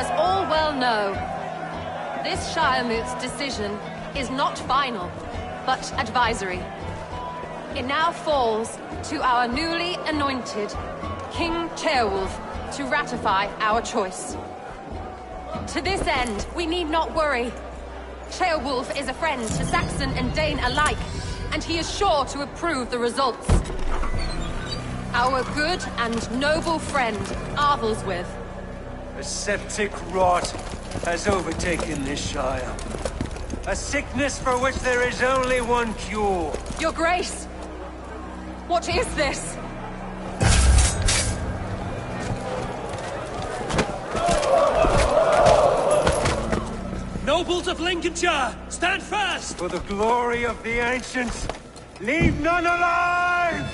As all well know, this Shiremoot's decision is not final, but advisory. It now falls to our newly anointed King Ceolwulf to ratify our choice. To this end, we need not worry. Ceolwulf is a friend to Saxon and Dane alike, and he is sure to approve the results. Our good and noble friend, Arthelswith. A septic rot has overtaken this Shire. A sickness for which there is only one cure. Your Grace! What is this? Nobles of Lincolnshire, stand fast! For the glory of the ancients, leave none alive!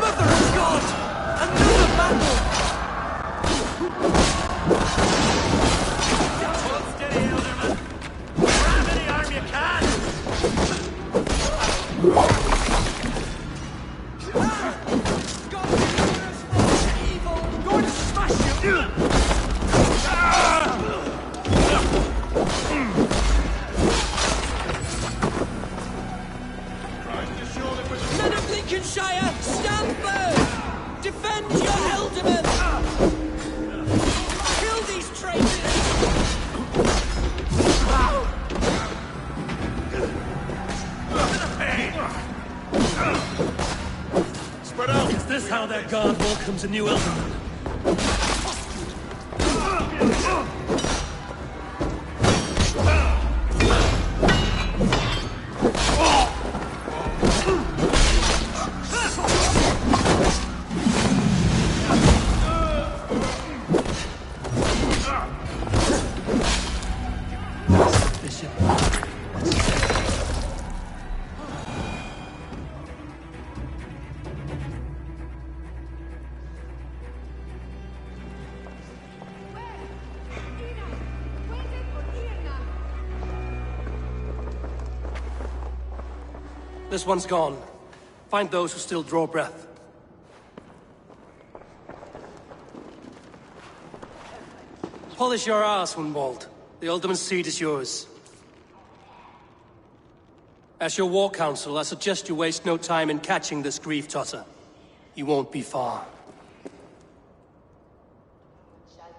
Mother of God! Another battle! Hold steady, Elderman. Grab any arm you can! Evil! I'm going to smash you! Men of Lincolnshire, stand firm! Defend your ealdormen! Kill these traitors! Spread out! Is this how their guard welcomes a new ealdorman? This one's gone. Find those who still draw breath. Polish your arse, Wunwald. The Alderman's seat is yours. As your war council, I suggest you waste no time in catching this grief-tosser. He won't be far.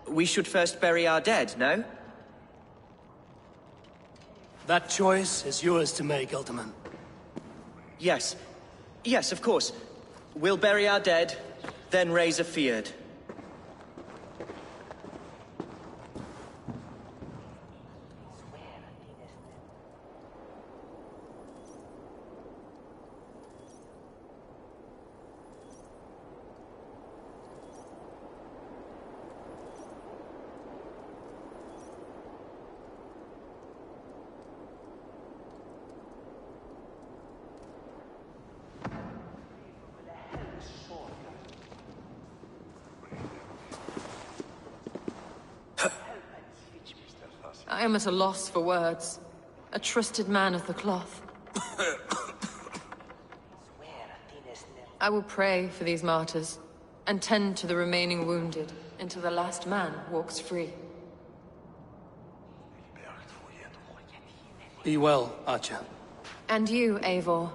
We should first bury our dead, no? That choice is yours to make, Alderman. Yes. Yes, of course. We'll bury our dead, then raise a feared. I am at a loss for words. A trusted man of the cloth. I will pray for these martyrs, and tend to the remaining wounded, until the last man walks free. Be well, Archer. And you, Eivor.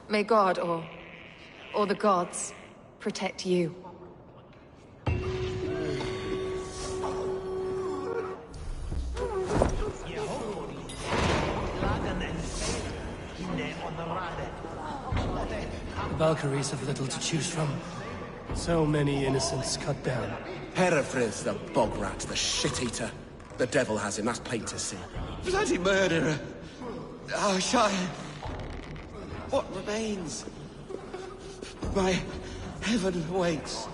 May God, or the gods, protect you. The Valkyries have little to choose from. So many innocents cut down. Herefrith, the bog rat, the shit-eater. The devil has him, that's plain to see. Bloody murderer! Oh, Shire! What remains? My heaven waits.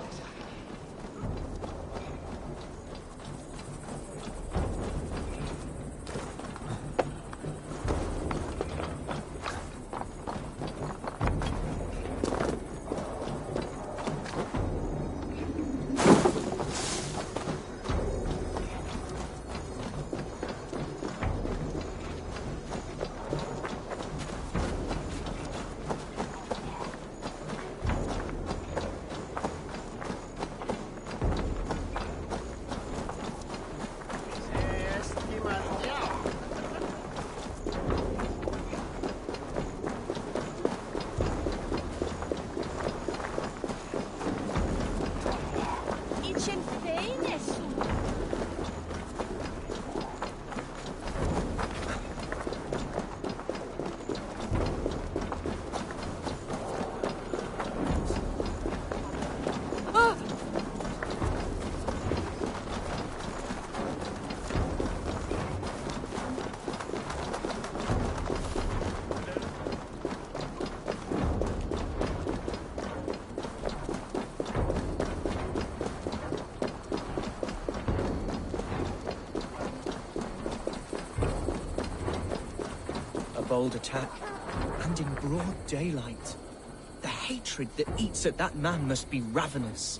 bold attack, and in broad daylight. The hatred that eats at that man must be ravenous.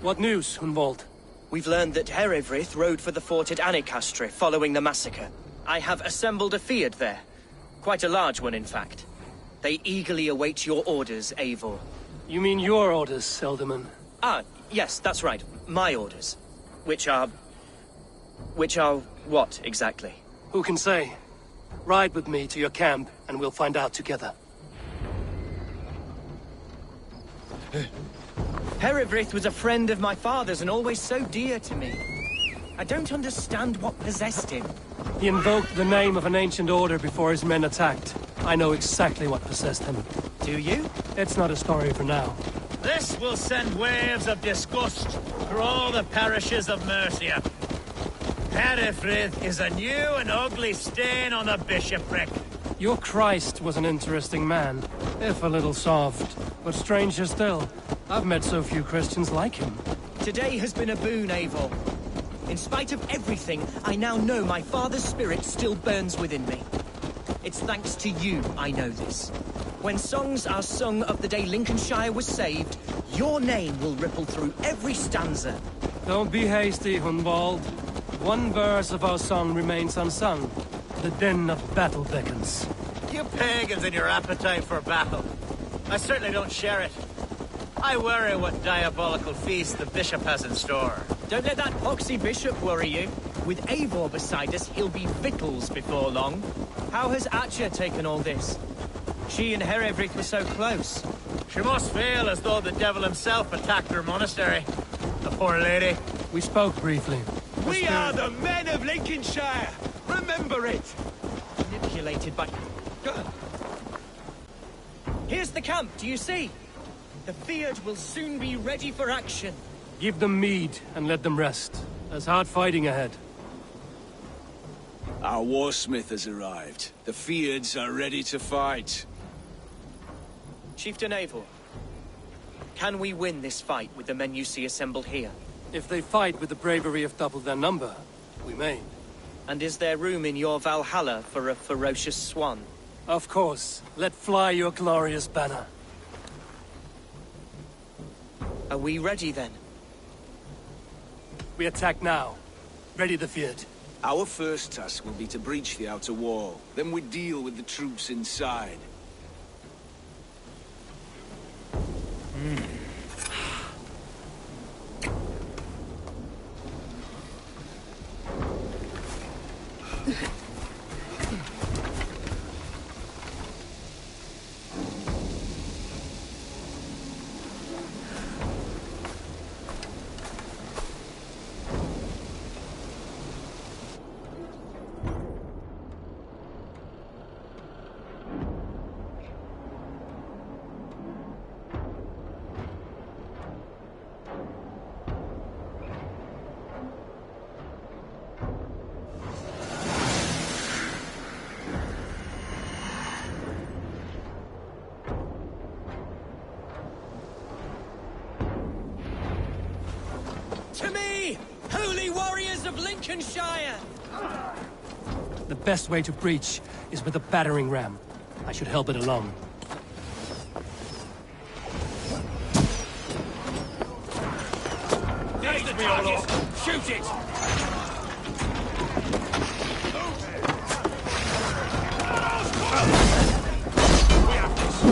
What news, Hunwald? We've learned that Herewrith rode for the fort at Annikastre following the massacre. I have assembled a Field there. Quite a large one, in fact. They eagerly await your orders, Eivor. You mean your orders, Elderman? Ah, yes, that's right. My orders. Which are what, exactly? Who can say? Ride with me to your camp, and we'll find out together. Herewrith was a friend of my father's and always so dear to me. I don't understand what possessed him. He invoked the name of an ancient order before his men attacked. I know exactly what possessed him. Do you? It's not a story for now. This will send waves of disgust through all the parishes of Mercia. Herewrith is a new and ugly stain on the bishopric. Your Christ was an interesting man, if a little soft. But stranger still, I've met so few Christians like him. Today has been a boon, Eivor. In spite of everything, I now know my father's spirit still burns within me. It's thanks to you I know this. When songs are sung of the day Lincolnshire was saved, your name will ripple through every stanza. Don't be hasty, Hunwald. One verse of our song remains unsung. The din of battle beckons. You pagans and your appetite for battle. I certainly don't share it. I worry what diabolical feast the bishop has in store. Don't let that poxy bishop worry you. With Eivor beside us, he'll be victuals before long. How has Atcha taken all this? She and Herewrith were so close. She must feel as though the devil himself attacked her monastery. The poor lady. We spoke briefly. We are the men of Lincolnshire! Remember it! Manipulated by... Here's the camp, do you see? The Field will soon be ready for action. Give them mead and let them rest. There's hard fighting ahead. Our warsmith has arrived. The Fields are ready to fight. Chieftain Eivor, can we win this fight with the men you see assembled here? If they fight with the bravery of double their number, we may. And is there room in your Valhalla for a ferocious swan? Of course. Let fly your glorious banner. Are we ready then? We attack now. Ready the Field. Our first task will be to breach the outer wall. Then we deal with the troops inside. To me, holy warriors of Lincolnshire! The best way to breach is with a battering ram. I should help it along. Take me, Olaf! Shoot it! We have this!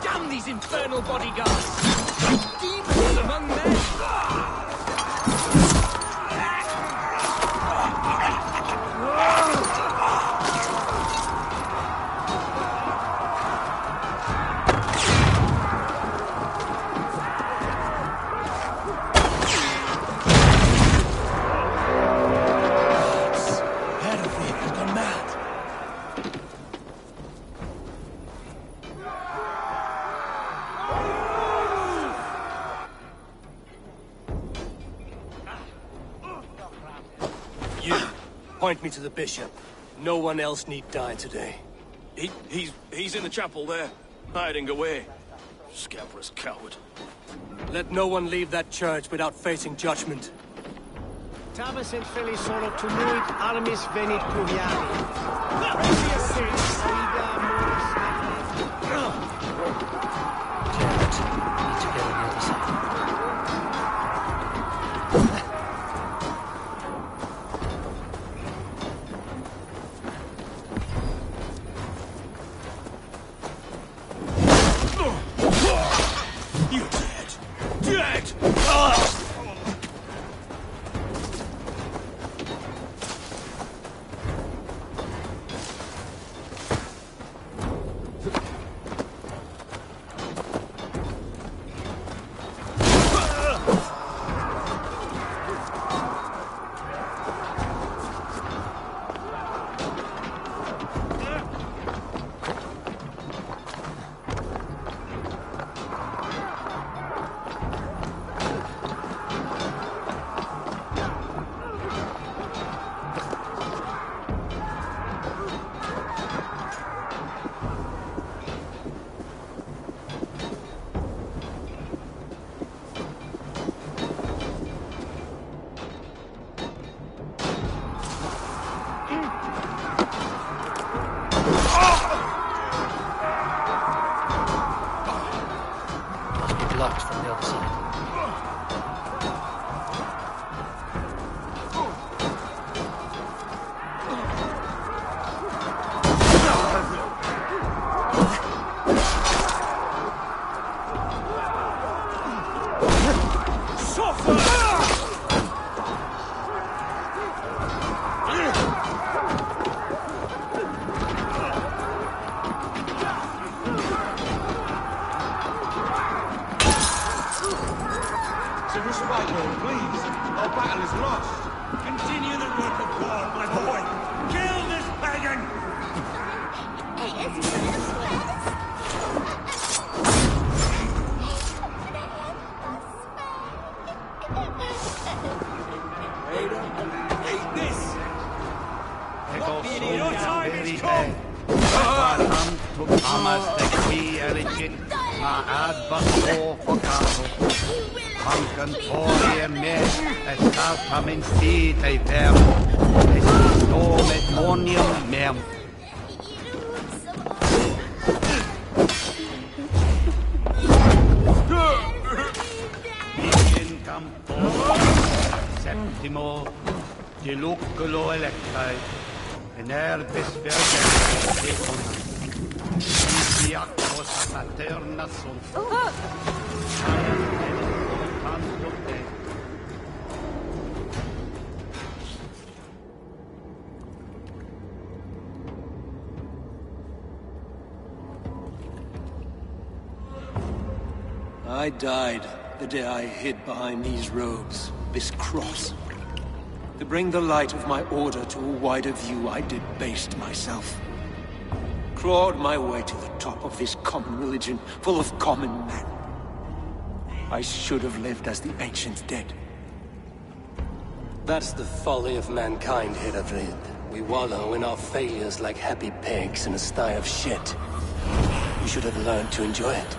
Damn these infernal bodyguards! Demons among men! You, point me to the bishop. No one else need die today. He's in the chapel there, hiding away. Scabrous coward. Let no one leave that church without facing judgment. Tabas et felisoro tumuit armis venit cuviari. Precious sins, Aida Moris. Jared, need to get on the other side. You're dead! Dead! Blocked from the other side. Please, our battle is lost. Continue the work of God, my boy! Kill this pagan! Eat this! Your time is come! Hanken torje med starta min tid ei värm. Det står med monium mer. Ingen campo. Septimo. Diluculo electai. En herbis vergem. Diacos saturna sunt. I died the day I hid behind these robes, this cross. To bring the light of my order to a wider view, I debased myself. Clawed my way to the top of this common religion, full of common men. I should have lived as the ancient dead. That's the folly of mankind, Hiravrid. We wallow in our failures like happy pigs in a sty of shit. We should have learned to enjoy it.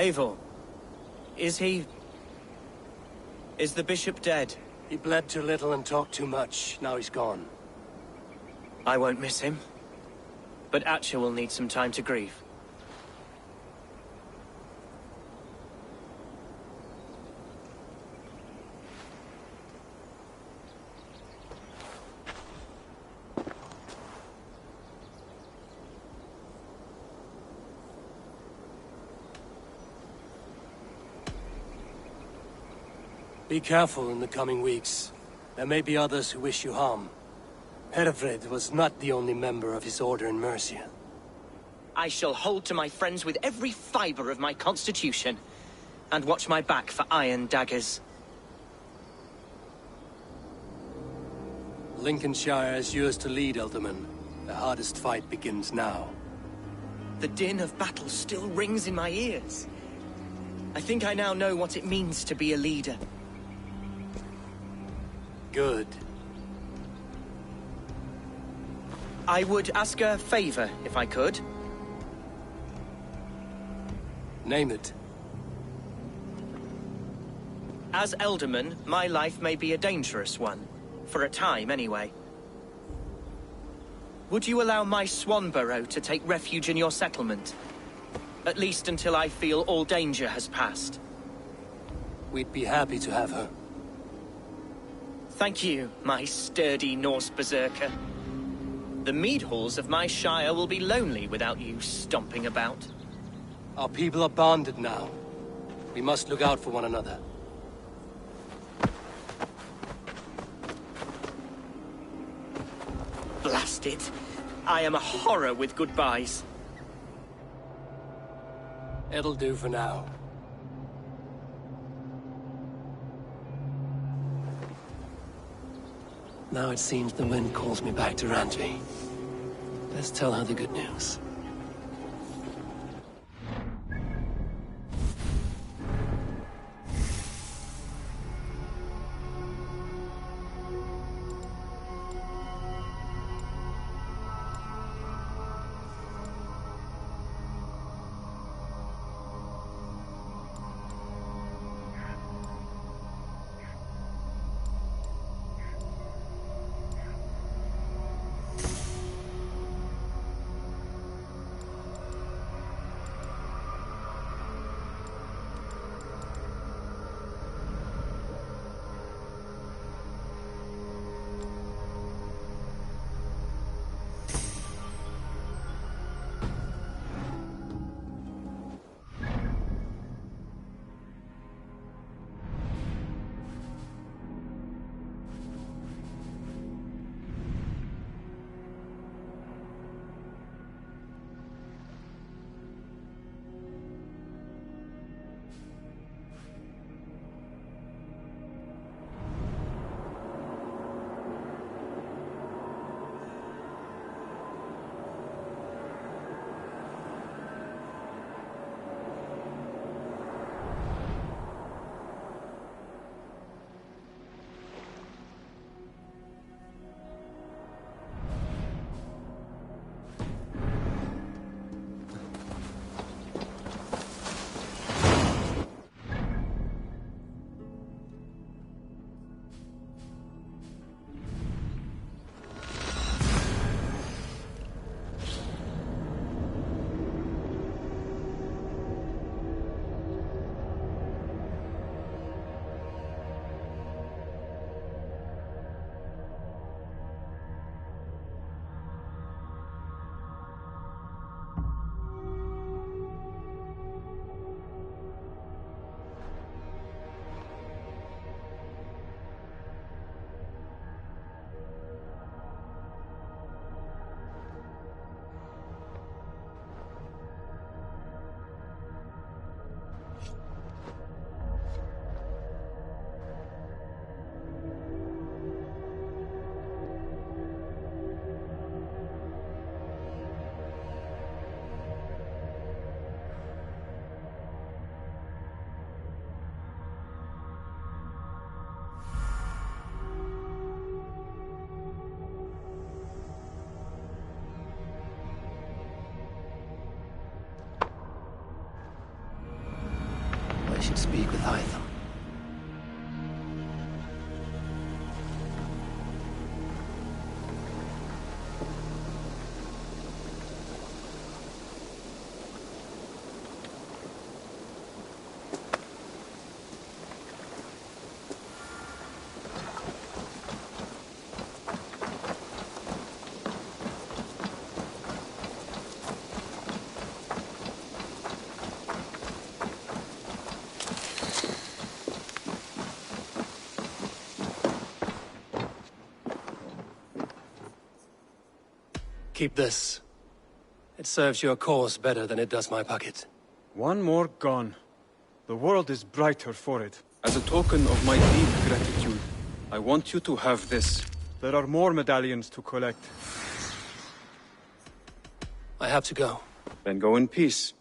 Eivor, is the bishop dead? He bled too little and talked too much. Now he's gone. I won't miss him. But Atcha will need some time to grieve. Be careful in the coming weeks. There may be others who wish you harm. Herefrid was not the only member of his order in Mercia. I shall hold to my friends with every fibre of my constitution, and watch my back for iron daggers. Lincolnshire is yours to lead, Elderman. The hardest fight begins now. The din of battle still rings in my ears. I think I now know what it means to be a leader. Good. I would ask a favor, if I could. Name it. As Elderman, my life may be a dangerous one. For a time, anyway. Would you allow my Swanborough to take refuge in your settlement? At least until I feel all danger has passed. We'd be happy to have her. Thank you, my sturdy Norse berserker. The mead halls of my shire will be lonely without you stomping about. Our people are bonded now. We must look out for one another. Blast it. I am a horror with goodbyes. It'll do for now. Now it seems the wind calls me back to Randvi. Let's tell her the good news. I should speak with Hytham. Keep this. It serves your cause better than it does my pocket. One more gone. The world is brighter for it. As a token of my deep gratitude, I want you to have this. There are more medallions to collect. I have to go. Then go in peace.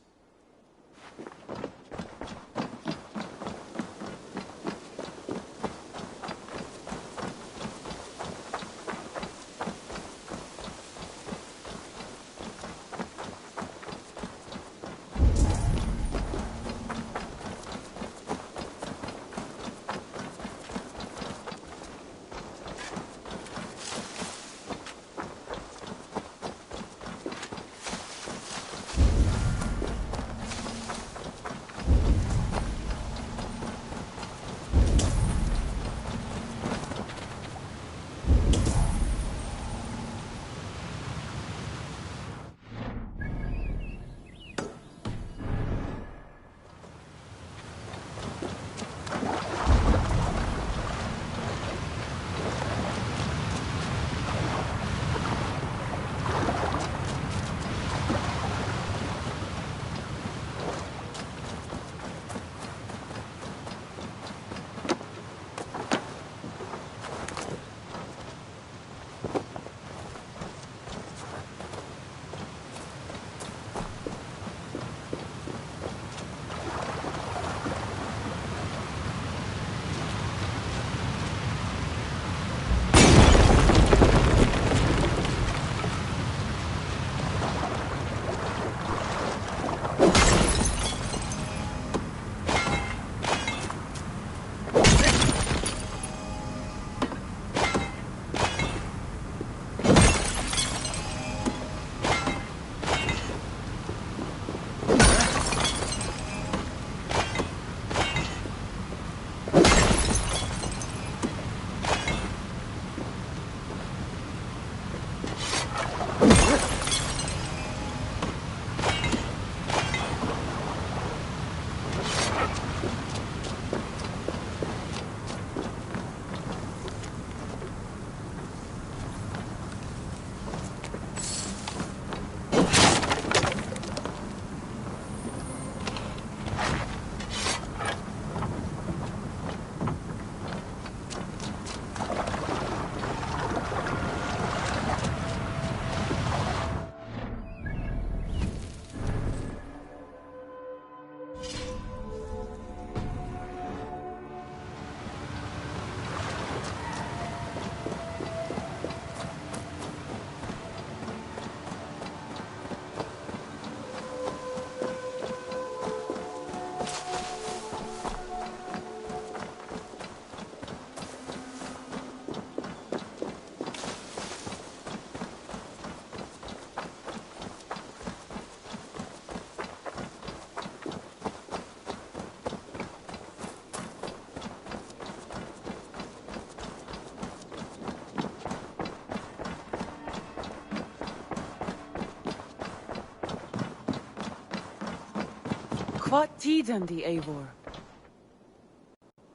What tidem the Eivor?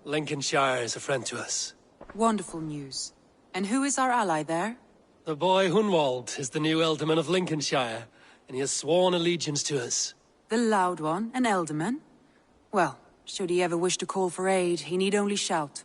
Lincolnshire is a friend to us. Wonderful news. And who is our ally there? The boy Hunwald is the new Ealdorman of Lincolnshire, and he has sworn allegiance to us. The Loud One, an Ealdorman? Well, should he ever wish to call for aid, he need only shout.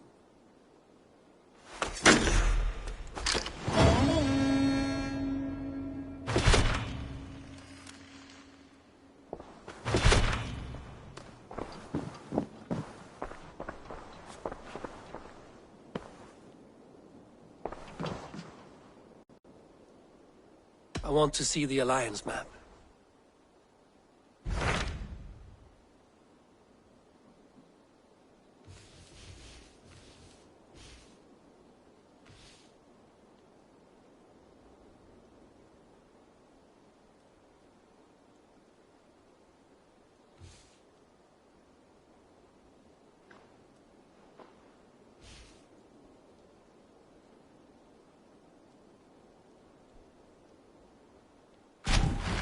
I want to see the Alliance map.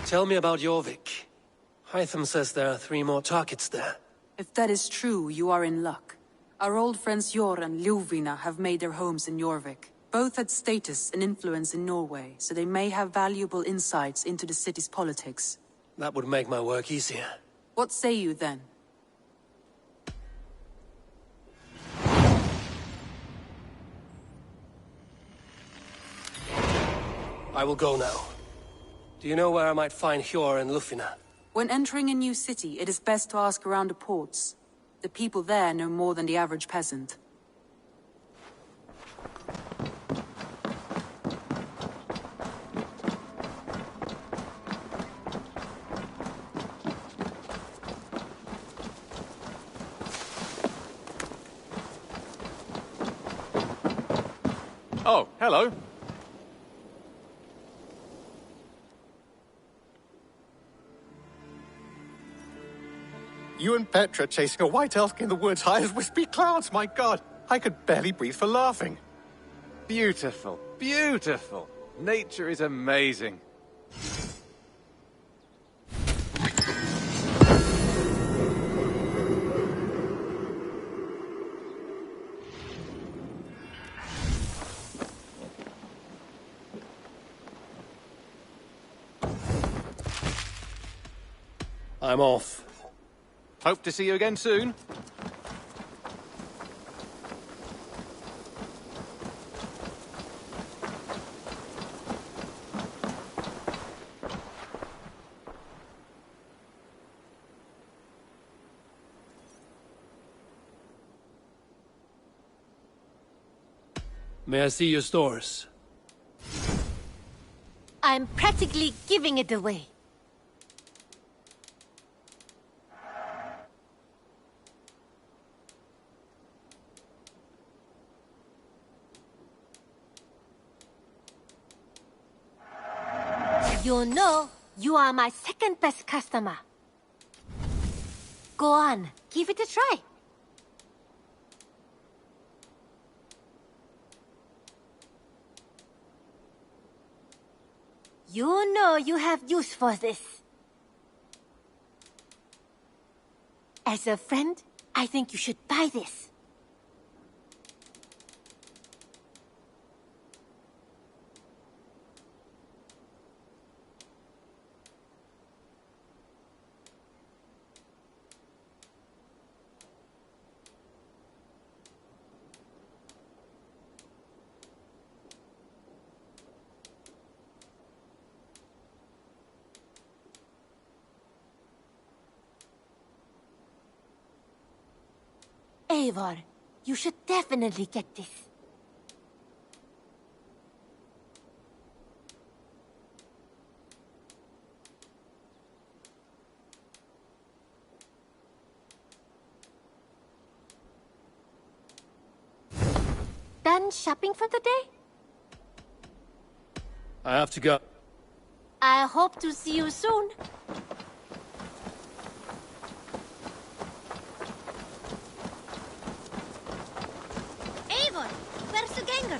Tell me about Jorvik. Hytham says there are 3 more targets there. If that is true, you are in luck. Our old friends Jor and Ljuvina have made their homes in Jorvik. Both had status and influence in Norway, so they may have valuable insights into the city's politics. That would make my work easier. What say you then? I will go now. Do you know where I might find Hjor and Lufina? When entering a new city, it is best to ask around the ports. The people there know more than the average peasant. Oh, hello. You and Petra chasing a white elk in the woods high as wispy clouds, my god! I could barely breathe for laughing. Beautiful, beautiful. Nature is amazing. I'm off. Hope to see you again soon. May I see your stores? I'm practically giving it away. You know, you are my second best customer. Go on, give it a try. You know you have use for this. As a friend, I think you should buy this. Eivor, you should definitely get this. Done shopping for the day? I have to go. I hope to see you soon. Eivor, where's the ganger?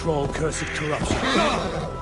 troll cursed corruption.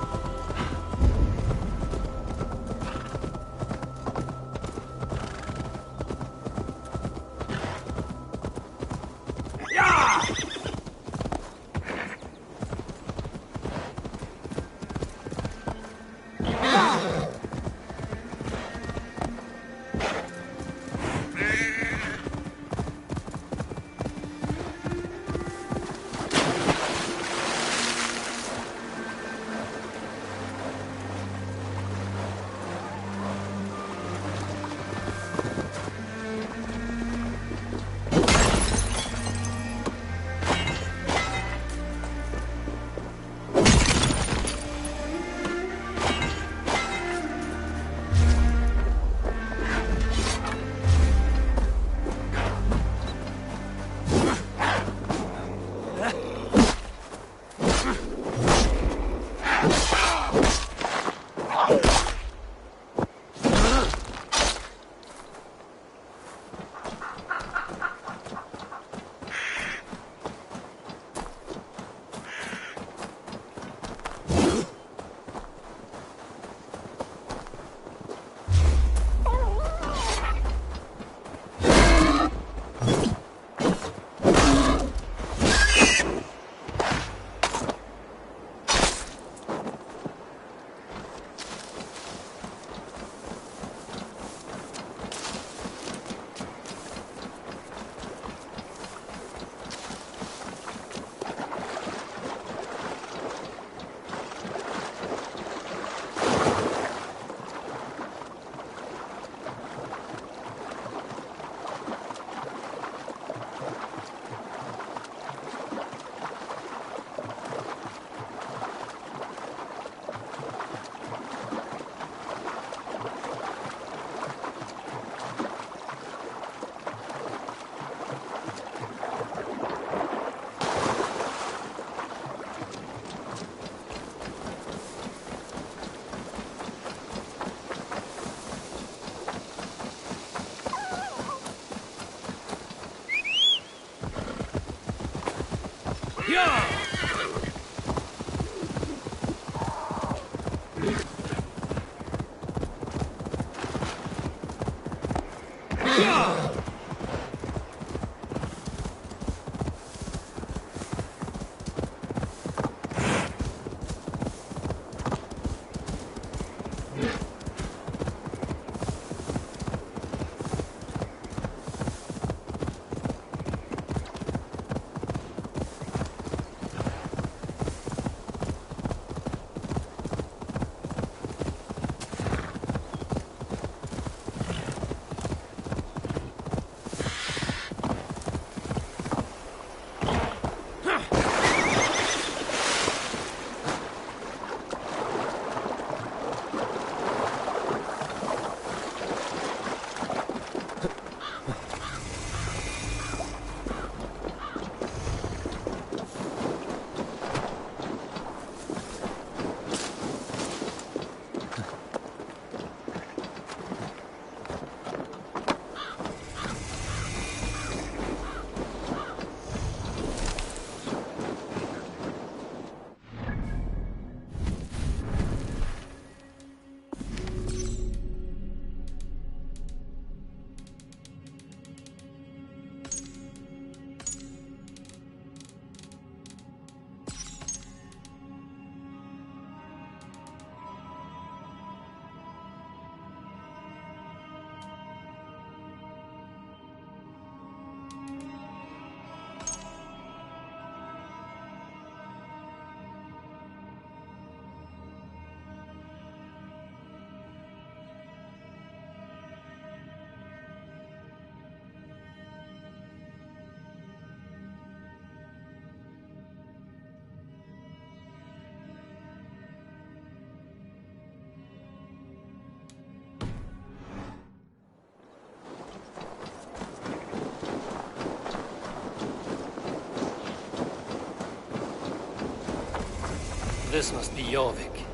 This must be Jorvik.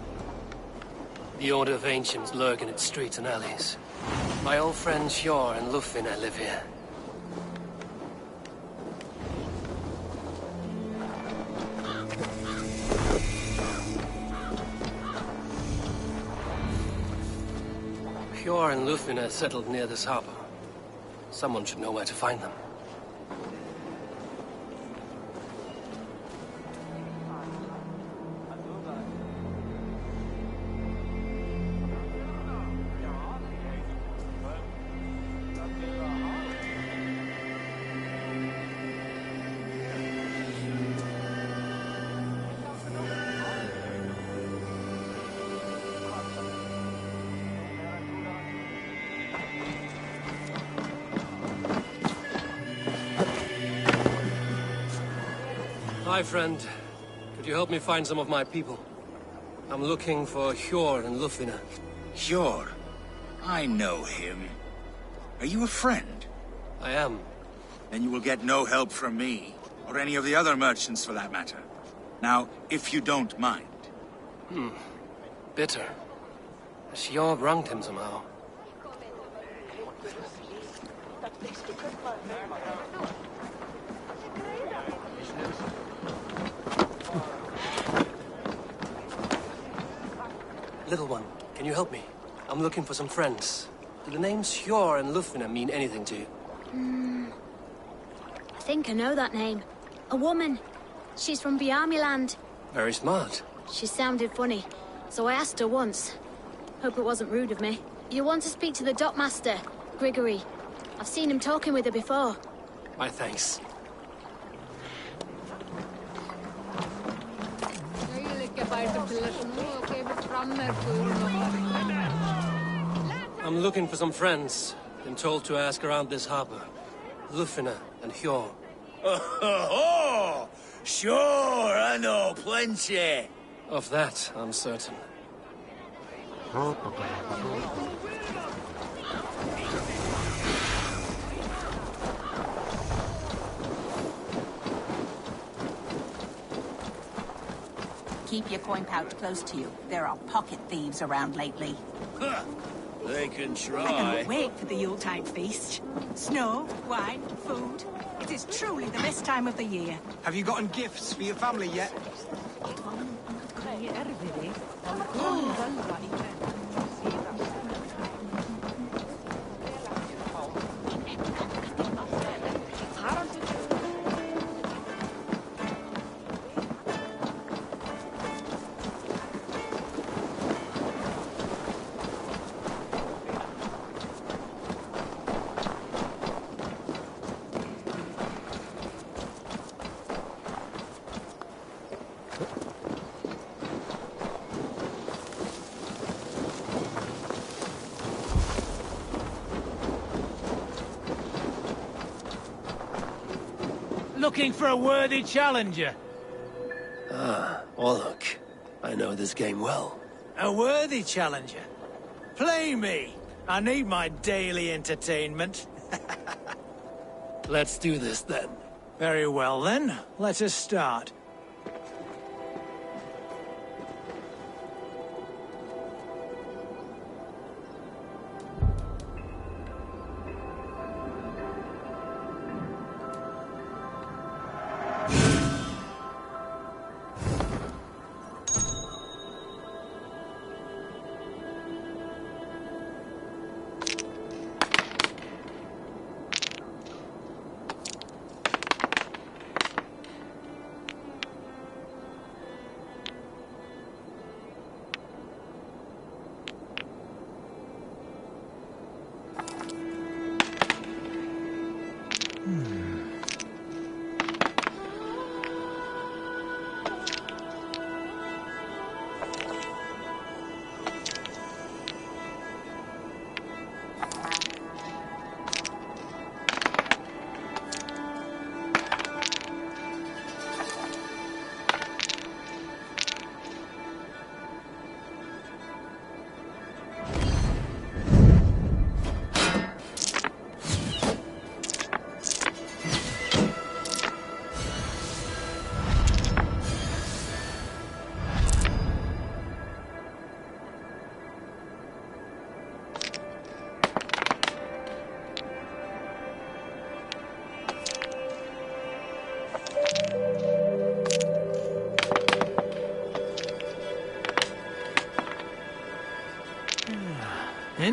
The Order of Ancients lurk in its streets and alleys. My old friends Hjor and Lufvina live here. Hjor and Lufina settled near this harbor. Someone should know where to find them. Hi, friend. Could you help me find some of my people? I'm looking for Hjor and Lufina. Hjor? I know him. Are you a friend? I am. Then you will get no help from me, or any of the other merchants for that matter. Now, if you don't mind. Bitter. Hjor wronged him somehow. Little one, can you help me? I'm looking for some friends. Do the names Hjor and Lufina mean anything to you? I think I know that name. A woman. She's from Biamiland. Very smart. She sounded funny, so I asked her once. Hope it wasn't rude of me. You want to speak to the dockmaster, Grigory. I've seen him talking with her before. My thanks. I'm looking for some friends. Been told to ask around this harbor. Lufina and Hjor. Oh, sure, I know plenty. Of that, I'm certain. Keep your coin pouch close to you. There are pocket thieves around lately. Huh. They can I try. cannot wait for the Yuletide feast. Snow, wine, food. It is truly the best time of the year. Have you gotten gifts for your family yet? Looking for a worthy challenger. Ah, Orlok. I know this game well. A worthy challenger? Play me. I need my daily entertainment. Let's do this, then. Very well, then. Let us start.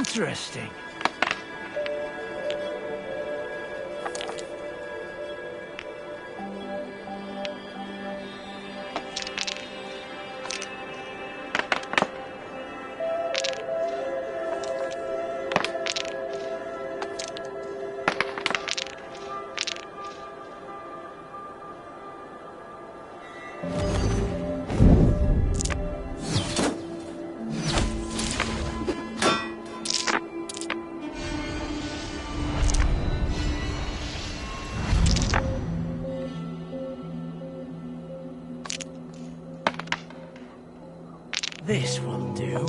Interesting. This will do.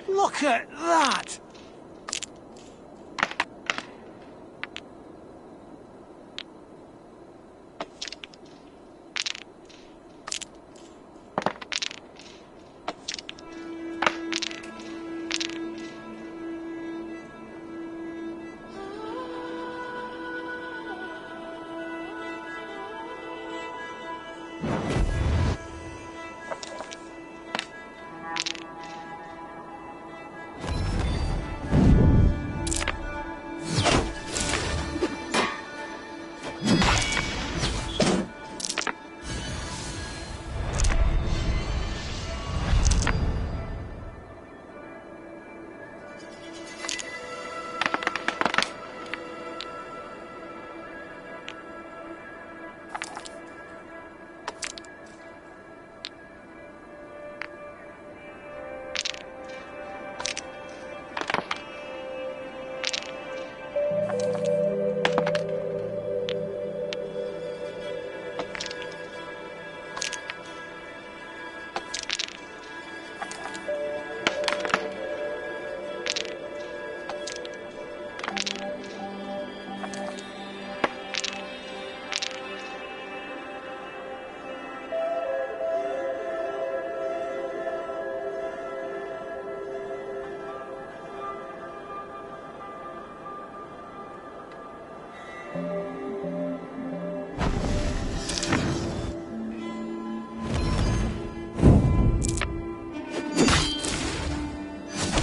Look at that!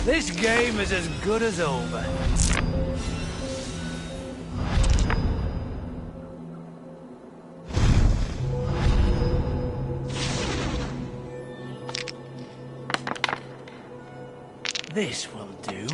This game is as good as over. This will do.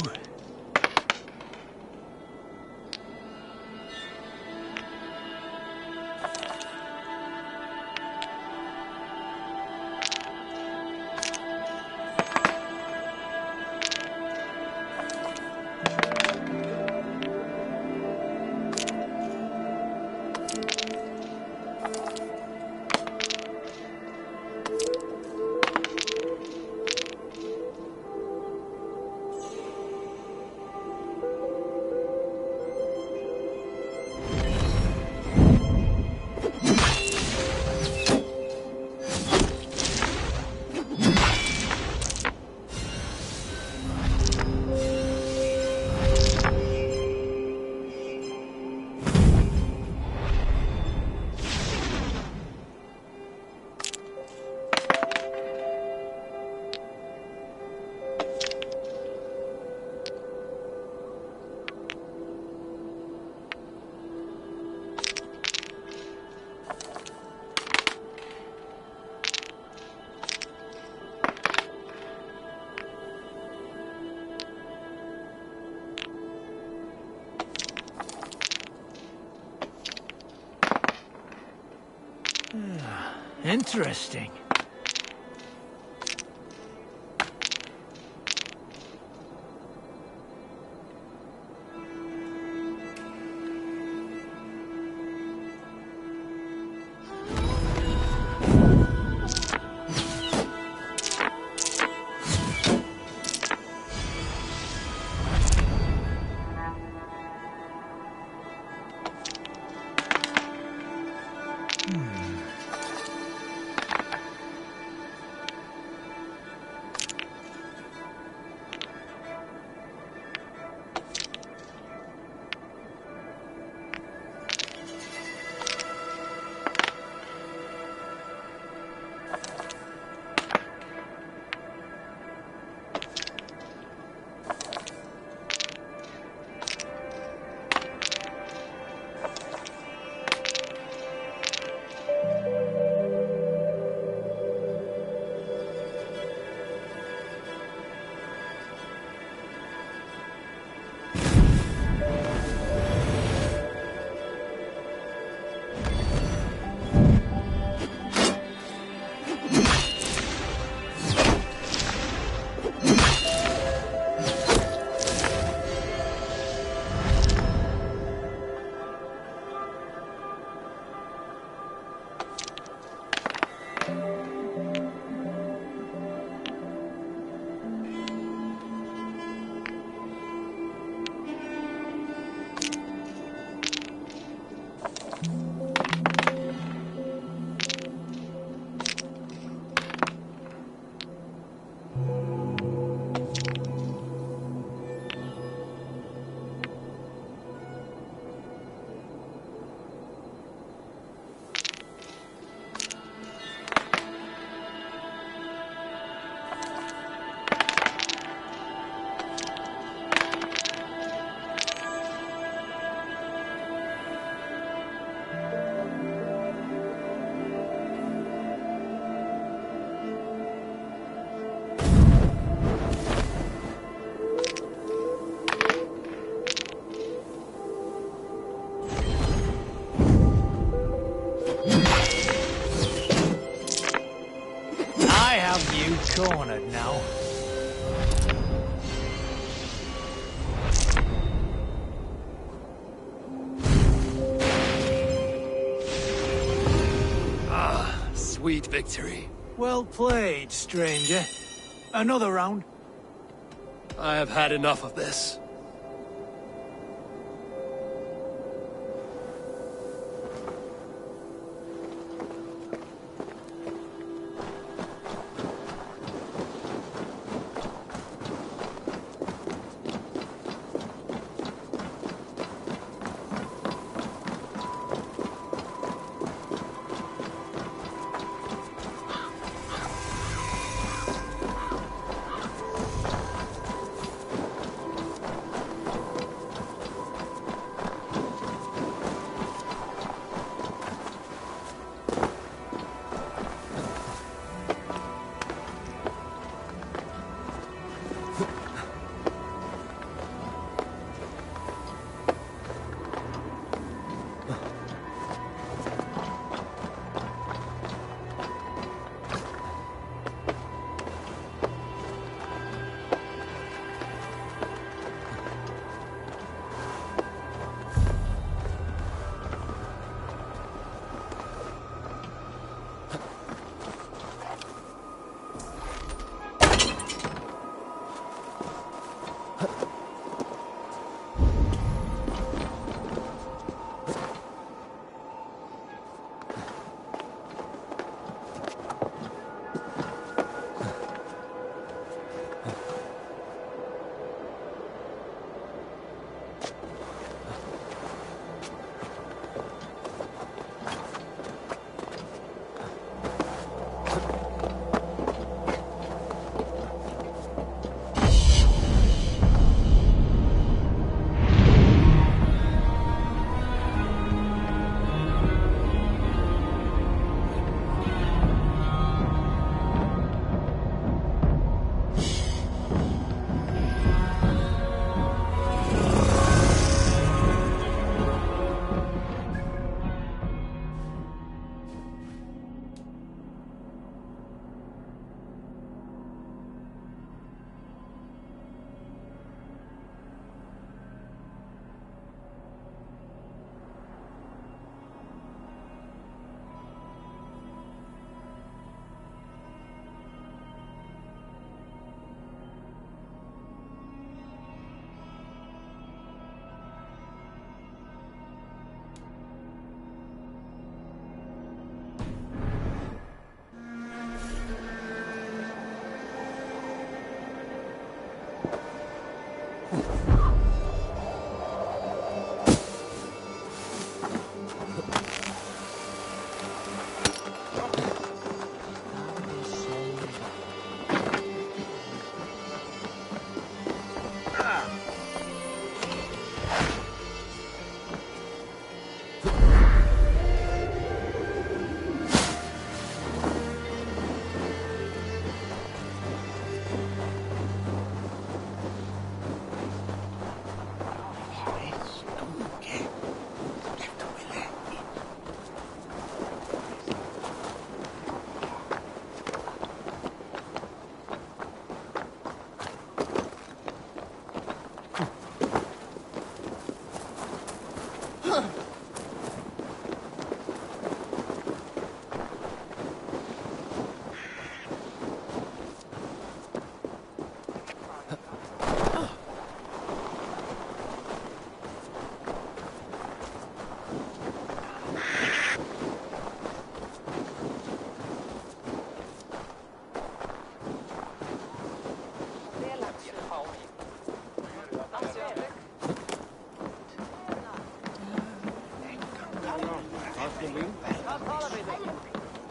Interesting. Cornered now. Ah, sweet victory. Well played, stranger. Another round? I have had enough of this.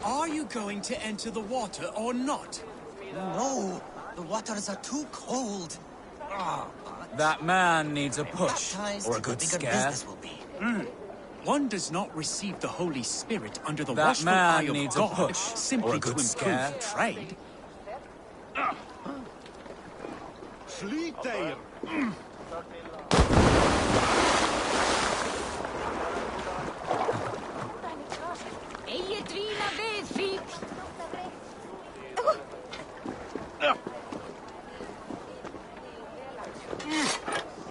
Are you going to enter the water or not? No, the waters are too cold. That man needs a push, or a good scare. One does not receive the Holy Spirit under the That watchful man eye of needs a God push, simply or a good to scare. improve trade. Fleet there.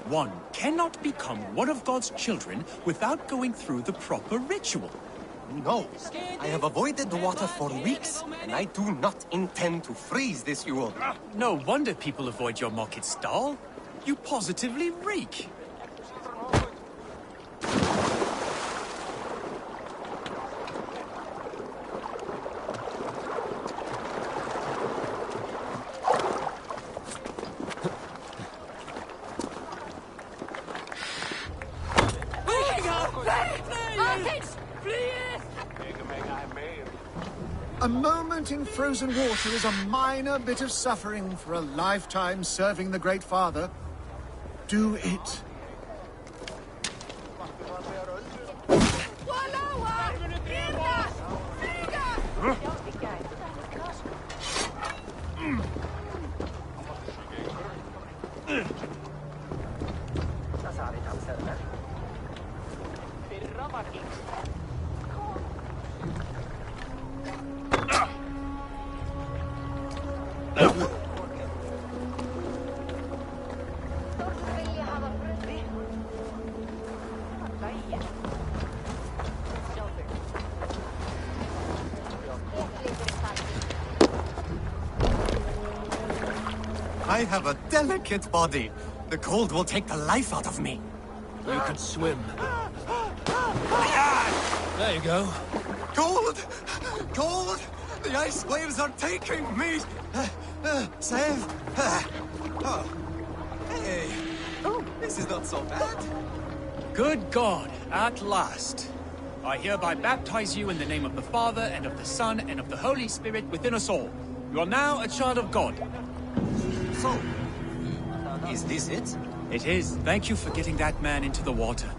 One cannot become one of God's children without going through the proper ritual. No, I have avoided the water for weeks, and I do not intend to freeze this Yule. No wonder people avoid your market stall. You positively reek. A moment in frozen water is a minor bit of suffering for a lifetime serving the Great Father. Do it. I have a delicate body. The cold will take the life out of me. You could swim. There you go. Cold! Cold! The ice waves are taking me! Save! Oh. Hey! This is not so bad. Good God, at last. I hereby baptize you in the name of the Father, and of the Son, and of the Holy Spirit within us all. You are now a child of God. So, is this it? It is. Thank you for getting that man into the water.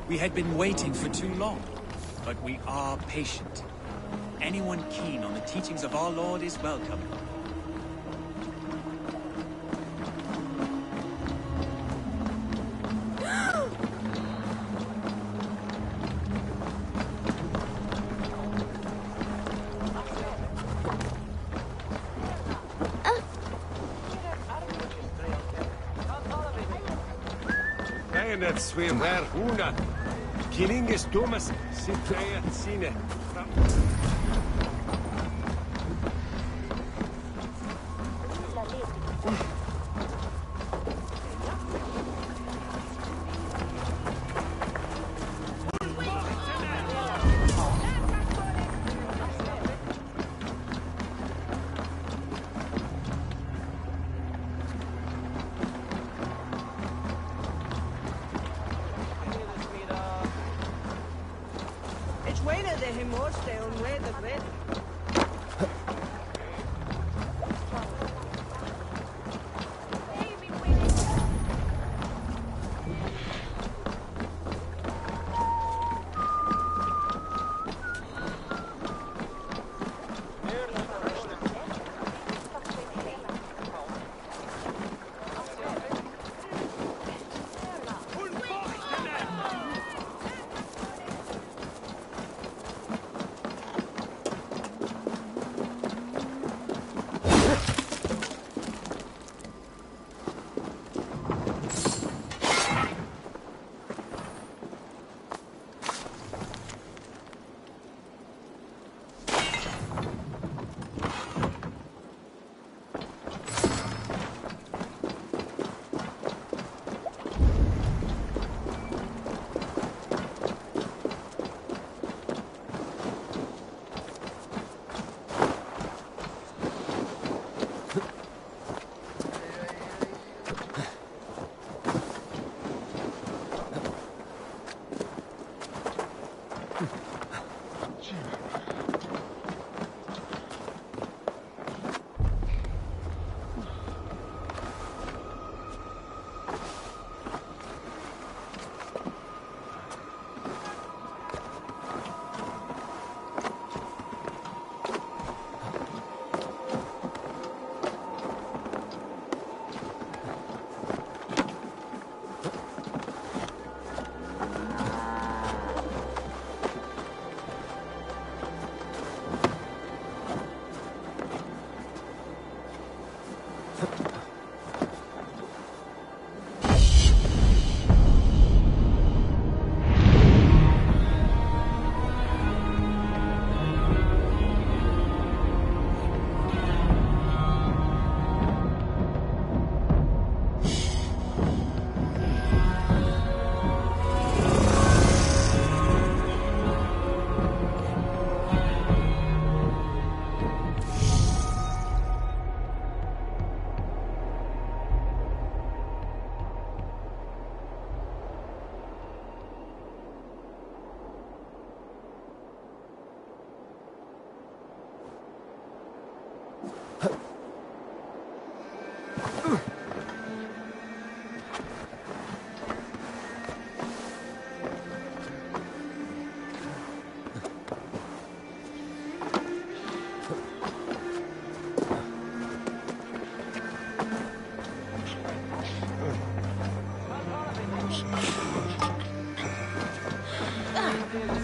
We had been waiting for too long, but we are patient. Anyone keen on the teachings of our Lord is welcome. Net swim ver huna. Kininges dumas sitreat sine.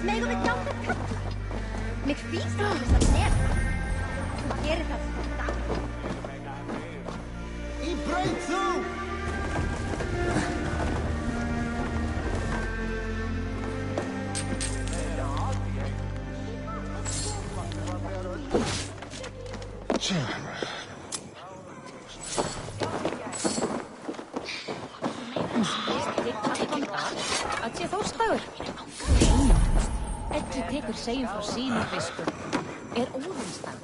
Megum við ganga kalla? Mig fýst á þess að nefa. Þú gerir það þetta. Í braut þú! Að sé þóstagur. Ekki tekur segjum frá sínum fiskur. Óðinsdag,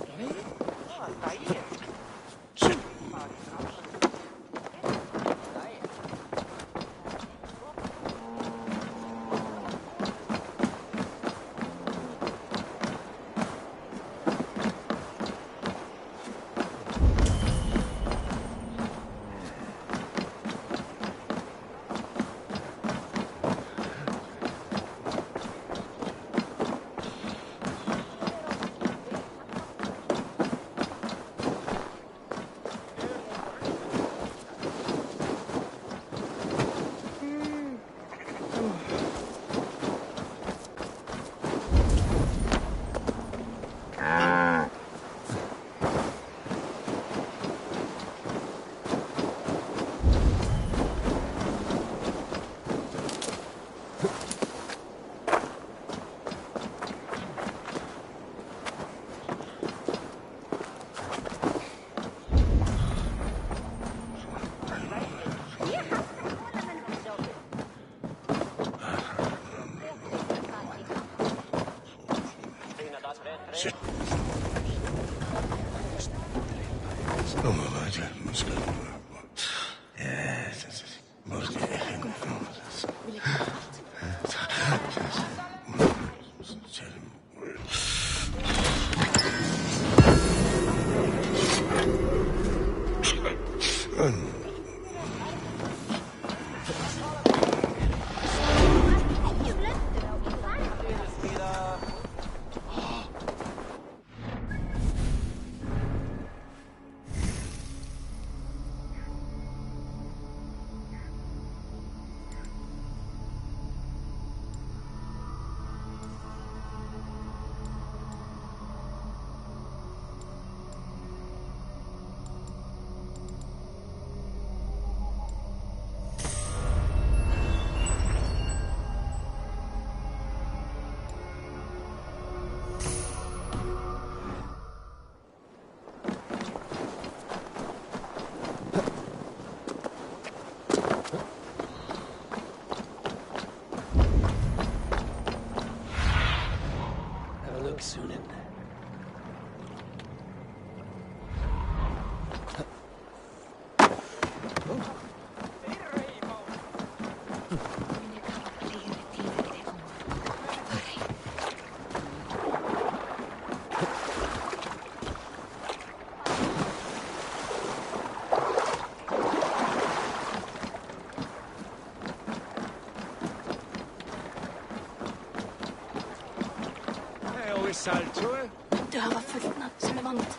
salto? Du har fullt som är vant.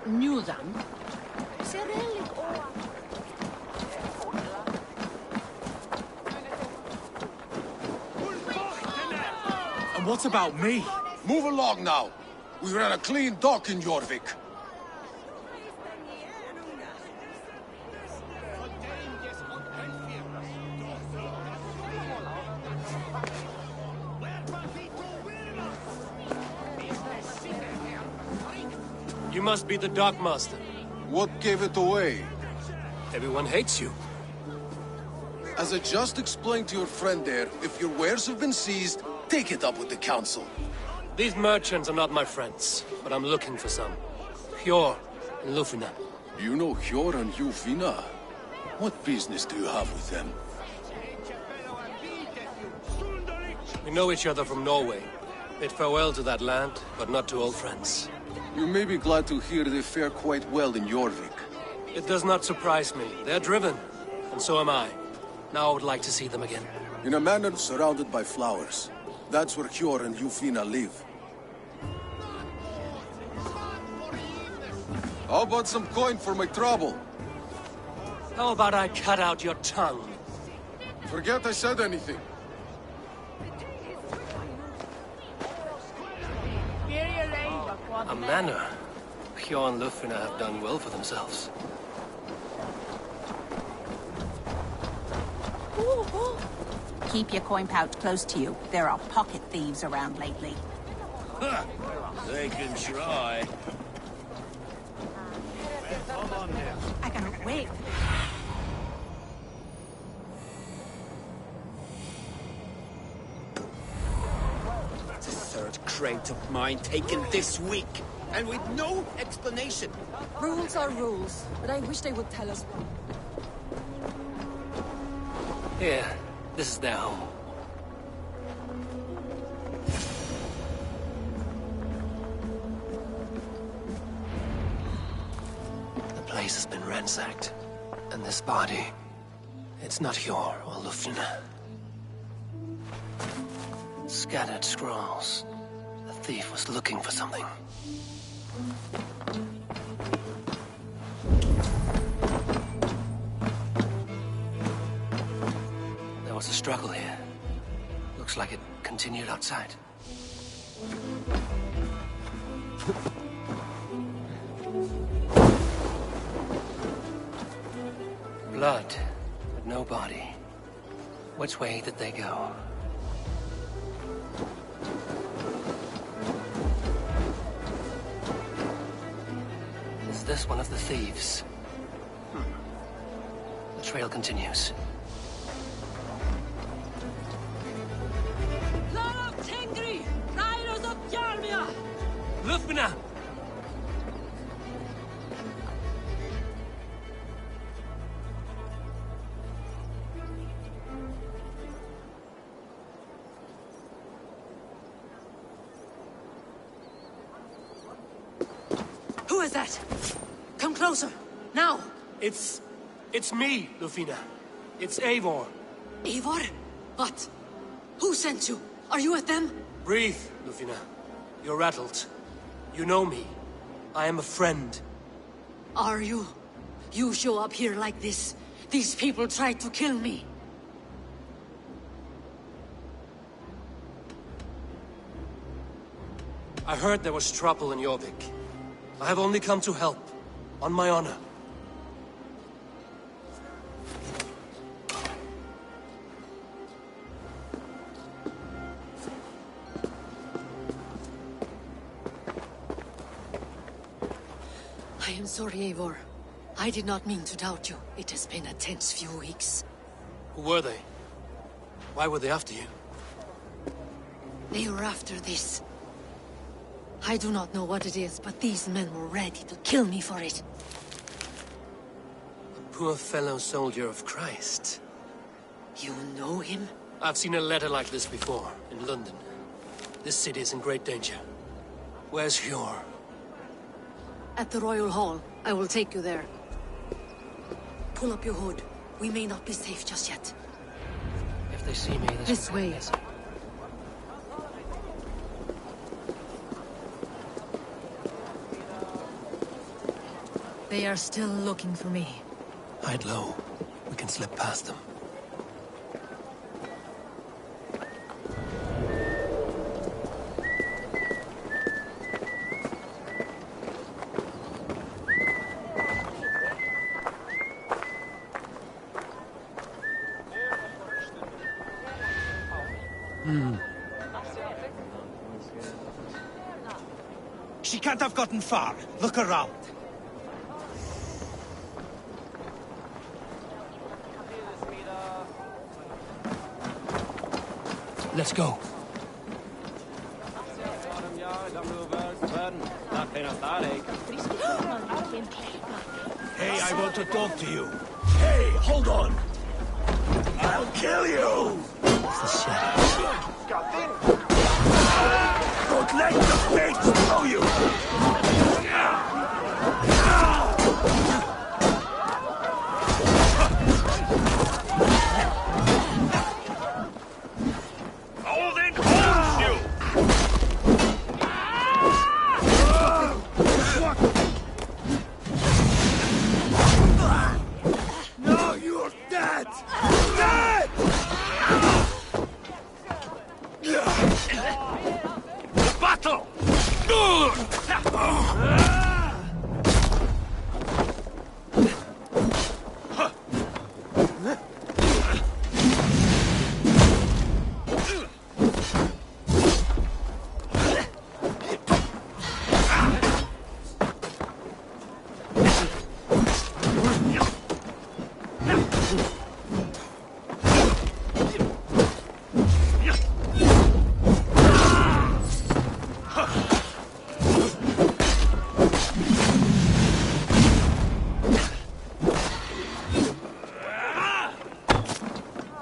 Newsam. And what about me? Move along now. We ran a clean dock in Jorvik. You must be the dockmaster. What gave it away? Everyone hates you. As I just explained to your friend there, if your wares have been seized, take it up with the council. These merchants are not my friends, but I'm looking for some. Hjor and Lufina. You know Hjor and Lufina? What business do you have with them? We know each other from Norway. Bid farewell to that land, but not to old friends. You may be glad to hear they fare quite well in Jorvik. It does not surprise me. They're driven, and so am I. Now I would like to see them again. In a manor surrounded by flowers. That's where Hjor and Lufina live. How about some coin for my trouble? How about I cut out your tongue? Forget I said anything. A manor. Hjor and Lufina have done well for themselves. Keep your coin pouch close to you. There are pocket thieves around lately. They can try. I cannot wait. The third crate of mine taken this week, and with no explanation. Rules are rules, but I wish they would tell us. Here, this is their home. The place has been ransacked, and this body, it's not Hjor or Lufina. Scattered scrolls. The thief was looking for something. There was a struggle here. Looks like it continued outside. Blood, but no body. Which way did they go? Is this one of the thieves? The trail continues. Lufina! Who is that? Come closer, now! It's me, Lufina. It's Eivor. Eivor? What? Who sent you? Are you with them? Breathe, Lufina. You're rattled. You know me. I am a friend. Are you? You show up here like this. These people tried to kill me. I heard there was trouble in Jorvik. I have only come to help. On my honor. I am sorry, Eivor. I did not mean to doubt you. It has been a tense few weeks. Who were they? Why were they after you? They were after this. I do not know what it is, but these men were ready to kill me for it. A poor fellow soldier of Christ. You know him? I've seen a letter like this before, in London. This city is in great danger. Where's Hjor? At the Royal Hall. I will take you there. Pull up your hood. We may not be safe just yet. If they see me, this way. They are still looking for me. Hide low. We can slip past them. She can't have gotten far. Look around. Let's go. Hey, I want to talk to you. Hey, hold on. I'll kill you! It's the shadow. Don't let the fates throw you! Odin holds you! No, you're dead! Dead! Battle!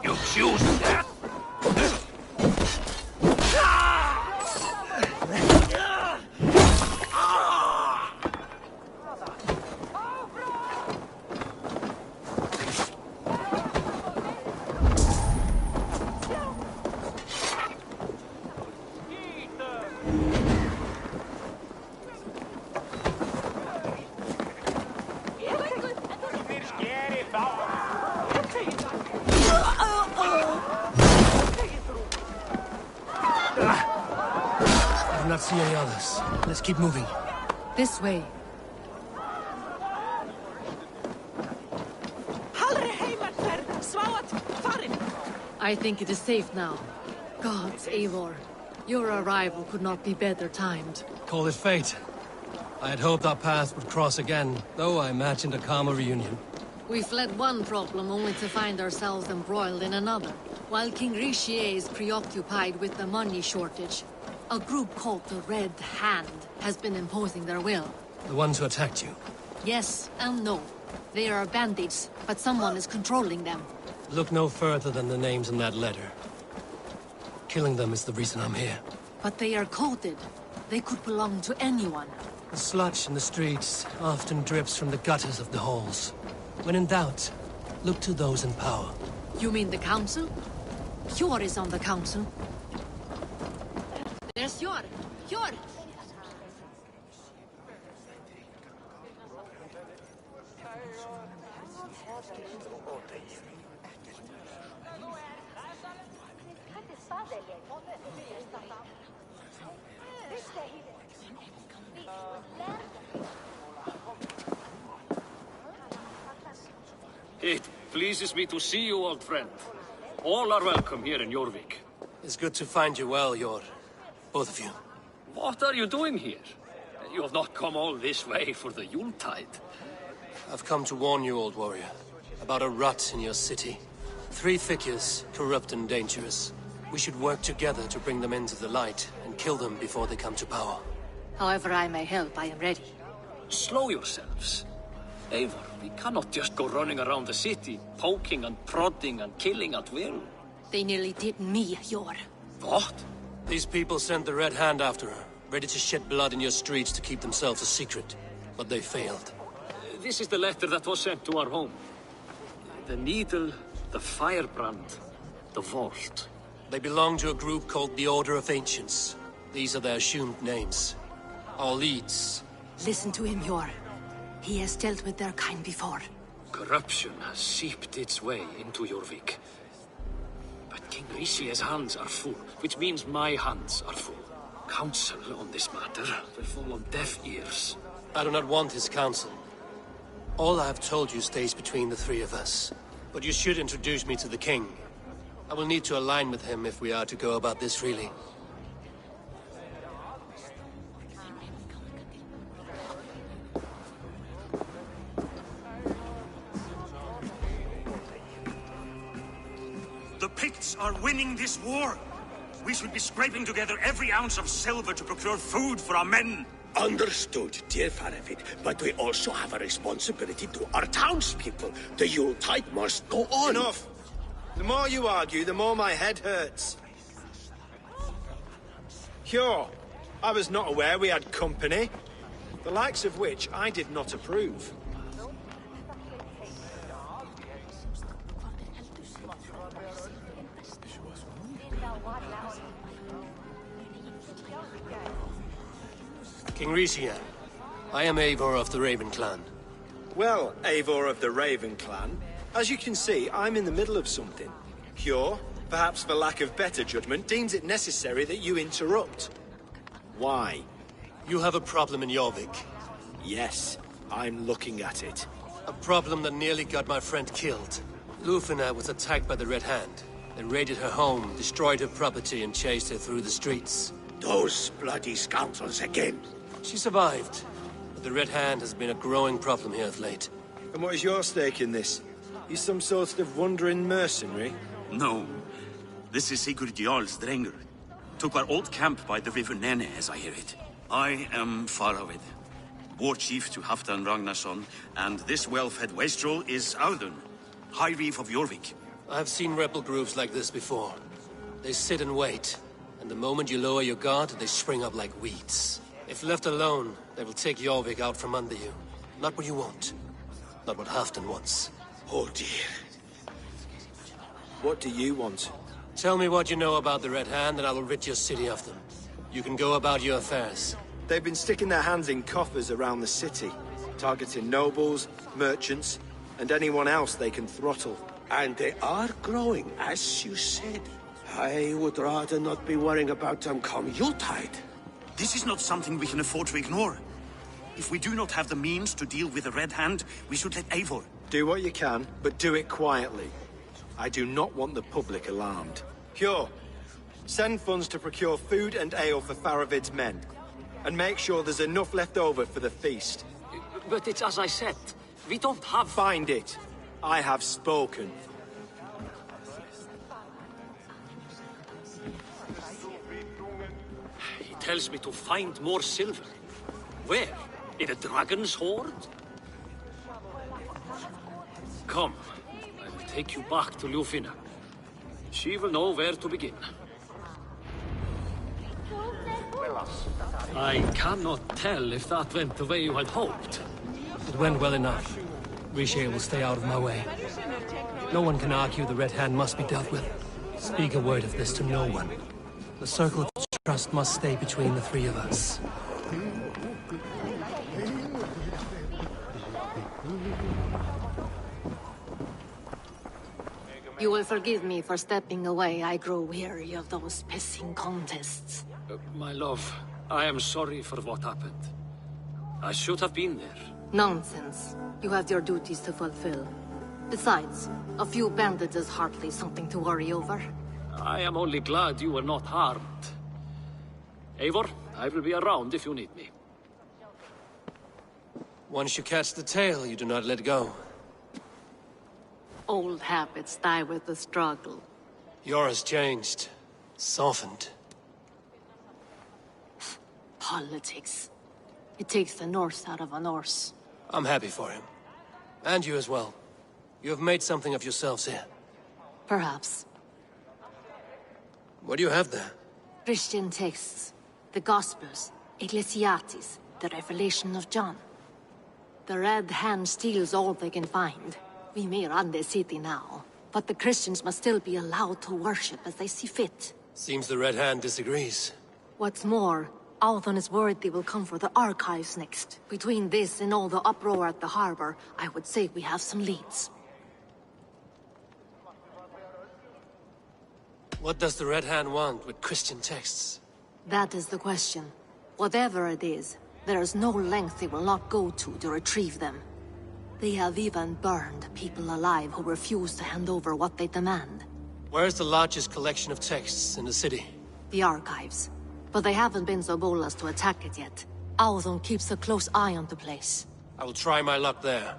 You choose death? I do not see any others. Let's keep moving. This way. I think it is safe now. Gods, Eivor. Your arrival could not be better timed. Call it fate. I had hoped our paths would cross again, though I imagined a calmer reunion. We fled one problem only to find ourselves embroiled in another. While King Richier is preoccupied with the money shortage, a group called the Red Hand has been imposing their will. The ones who attacked you. Yes and no. They are bandits, but someone is controlling them. Look no further than the names in that letter. Killing them is the reason I'm here. But they are coded. They could belong to anyone. The sludge in the streets often drips from the gutters of the halls. When in doubt, look to those in power. You mean the council? Hjor is on the council. There's Hjor! Hjor! It pleases me to see you, old friend. All are welcome here in Jorvik. It's good to find you well, Hjor. Both of you. What are you doing here? You have not come all this way for the Yuletide. I've come to warn you, old warrior, about a rot in your city. 3 figures, corrupt and dangerous. We should work together to bring them into the light and kill them before they come to power. However I may help, I am ready. Slow yourselves. Eivor, we cannot just go running around the city, poking and prodding and killing at will. They nearly did me, Yor. What? These people sent the Red Hand after her, ready to shed blood in your streets to keep themselves a secret. But they failed. This is the letter that was sent to our home. The needle, the firebrand, the vault. They belong to a group called the Order of Ancients. These are their assumed names. Our leads. Listen to him, Yor. He has dealt with their kind before. Corruption has seeped its way into Jorvik. But King Rishi's hands are full, which means my hands are full. Counsel on this matter will fall on deaf ears. I do not want his counsel. All I have told you stays between the 3 of us. But you should introduce me to the king. I will need to align with him if we are to go about this freely. The Picts are winning this war. We should be scraping together every ounce of silver to procure food for our men. Understood, dear Faravid, but we also have a responsibility to our townspeople. The Yuletide must go on. Enough! The more you argue, the more my head hurts. Sure, I was not aware we had company, the likes of which I did not approve. King Rishi, I am Eivor of the Raven Clan. Well, Eivor of the Raven Clan, as you can see, I'm in the middle of something. Cure, perhaps for lack of better judgment, deems it necessary that you interrupt. Why? You have a problem in Jorvik. Yes, I'm looking at it. A problem that nearly got my friend killed. Lufina was attacked by the Red Hand. They raided her home, destroyed her property, and chased her through the streets. Those bloody scoundrels again. She survived, but the Red Hand has been a growing problem here of late. And what is your stake in this? You some sort of wandering mercenary? No. This is Sigurd Jarl's Drenger. Took our old camp by the river Nene, as I hear it. I am Faravid, war chief to Halfdan Ragnarsson, and this well-fed wastrel is Audun, High Reeve of Jorvik. I have seen rebel groups like this before. They sit and wait, and the moment you lower your guard, they spring up like weeds. If left alone, they will take Jorvik out from under you. Not what you want. Not what Halfdan wants. Oh dear. What do you want? Tell me what you know about the Red Hand, and I will rid your city of them. You can go about your affairs. They've been sticking their hands in coffers around the city, targeting nobles, merchants, and anyone else they can throttle. And they are growing, as you said. I would rather not be worrying about them come Yuletide. This is not something we can afford to ignore. If we do not have the means to deal with the Red Hand, we should let Eivor. Do what you can, but do it quietly. I do not want the public alarmed. Cure, send funds to procure food and ale for Faravid's men. And make sure there's enough left over for the feast. But it's as I said, we don't have... Find it. I have spoken. He tells me to find more silver. Where? In a dragon's hoard? Come, I will take you back to Lufina. She will know where to begin. I cannot tell if that went the way you had hoped. It went well enough. Rishi will stay out of my way. No one can argue the Red Hand must be dealt with. Speak a word of this to no one. The circle of trust must stay between the 3 of us. You will forgive me for stepping away. I grow weary of those pissing contests. My love, I am sorry for what happened. I should have been there. Nonsense. You have your duties to fulfill. Besides, a few bandits is hardly something to worry over. I am only glad you were not harmed. Eivor, I will be around if you need me. Once you catch the tail, you do not let go. Old habits die with the struggle. Yours changed. Softened. Politics. It takes the Norse out of a Norse. I'm happy for him. And you as well. You have made something of yourselves here. Perhaps. What do you have there? Christian texts. The Gospels. Ecclesiastes. The Revelation of John. The Red Hand steals all they can find. We may run the city now, but the Christians must still be allowed to worship as they see fit. Seems the Red Hand disagrees. What's more, Althon is worried they will come for the archives next. Between this and all the uproar at the harbor, I would say we have some leads. What does the Red Hand want with Christian texts? That is the question. Whatever it is, there is no length they will not go to retrieve them. They have even burned people alive who refuse to hand over what they demand. Where's the largest collection of texts in the city? The archives. But they haven't been so bold as to attack it yet. Althon keeps a close eye on the place. I will try my luck there.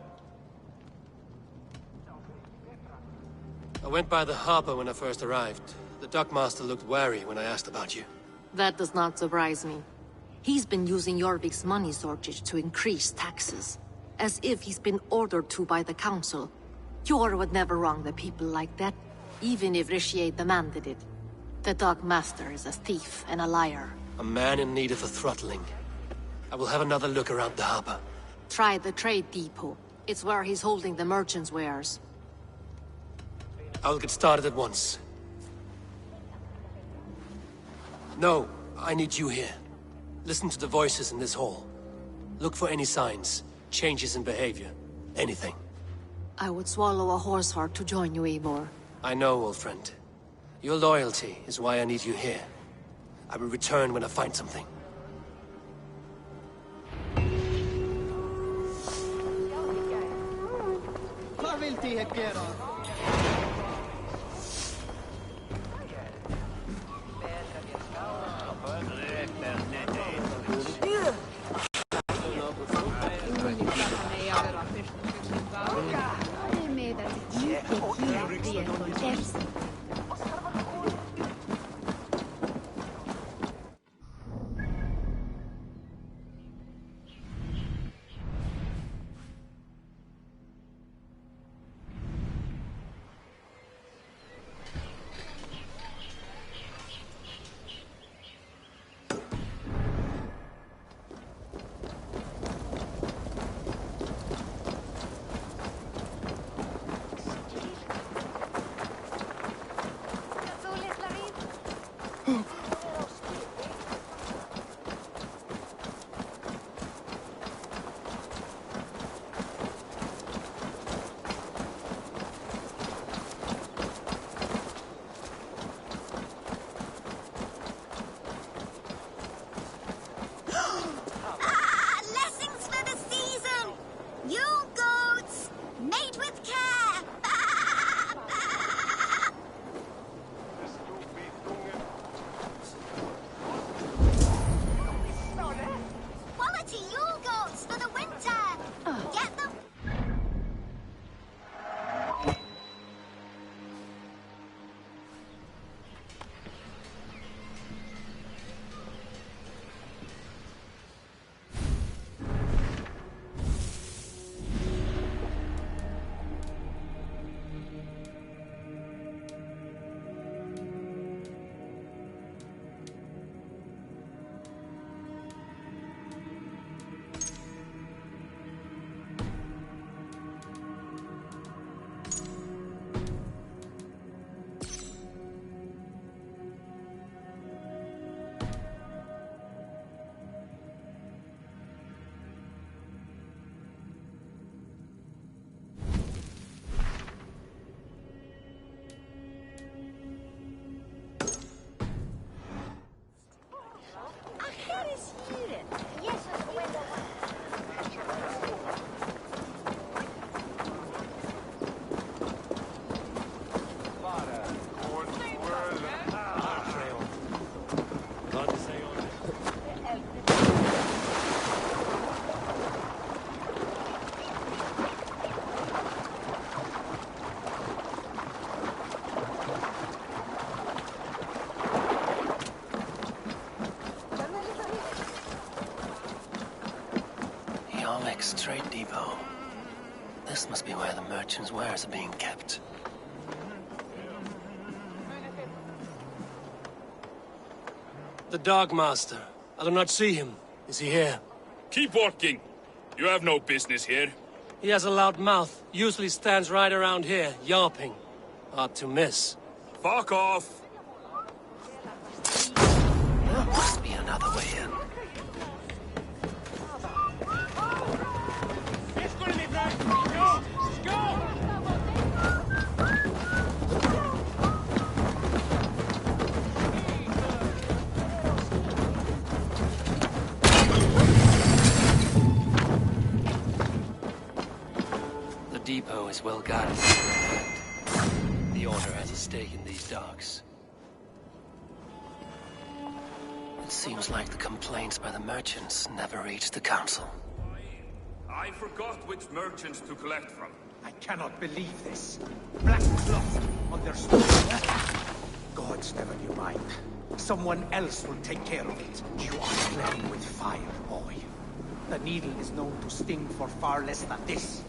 I went by the harbor when I first arrived. The dockmaster looked wary when I asked about you. That does not surprise me. He's been using Jorvik's money shortage to increase taxes. As if he's been ordered to by the council. Jor would never wrong the people like that, even if Richier demanded it. The dockmaster is a thief and a liar. A man in need of a throttling. I will have another look around the harbor. Try the trade depot. It's where he's holding the merchants' wares. I will get started at once. No, I need you here. Listen to the voices in this hall. Look for any signs, changes in behavior, anything. I would swallow a horse heart to join you, Eivor. I know, old friend. Your loyalty is why I need you here. I will return when I find something. Docks Trade Depot. This must be where the merchants' wares are being kept. The Dogmaster. I do not see him. Is he here? Keep working. You have no business here. He has a loud mouth. Usually stands right around here, yawping. Hard to miss. Fuck off! Must be another way in. The depot is well guarded. The Order has a stake in these docks. It seems like the complaints by the merchants never reached the council. I forgot which merchants to collect from. I cannot believe this. Black cloth on their stores. Gods never knew mine. Someone else will take care of it. You are playing with fire, boy. The needle is known to sting for far less than this.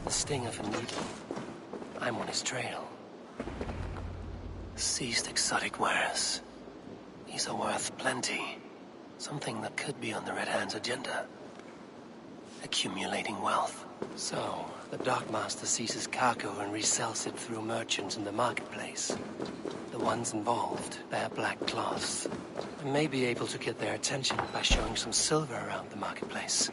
Sting of a needle. I'm on his trail. Seized exotic wares. These are worth plenty. Something that could be on the Red Hand's agenda. Accumulating wealth. So, the Dockmaster seizes cargo and resells it through merchants in the marketplace. The ones involved bear black cloths. I may be able to get their attention by showing some silver around the marketplace.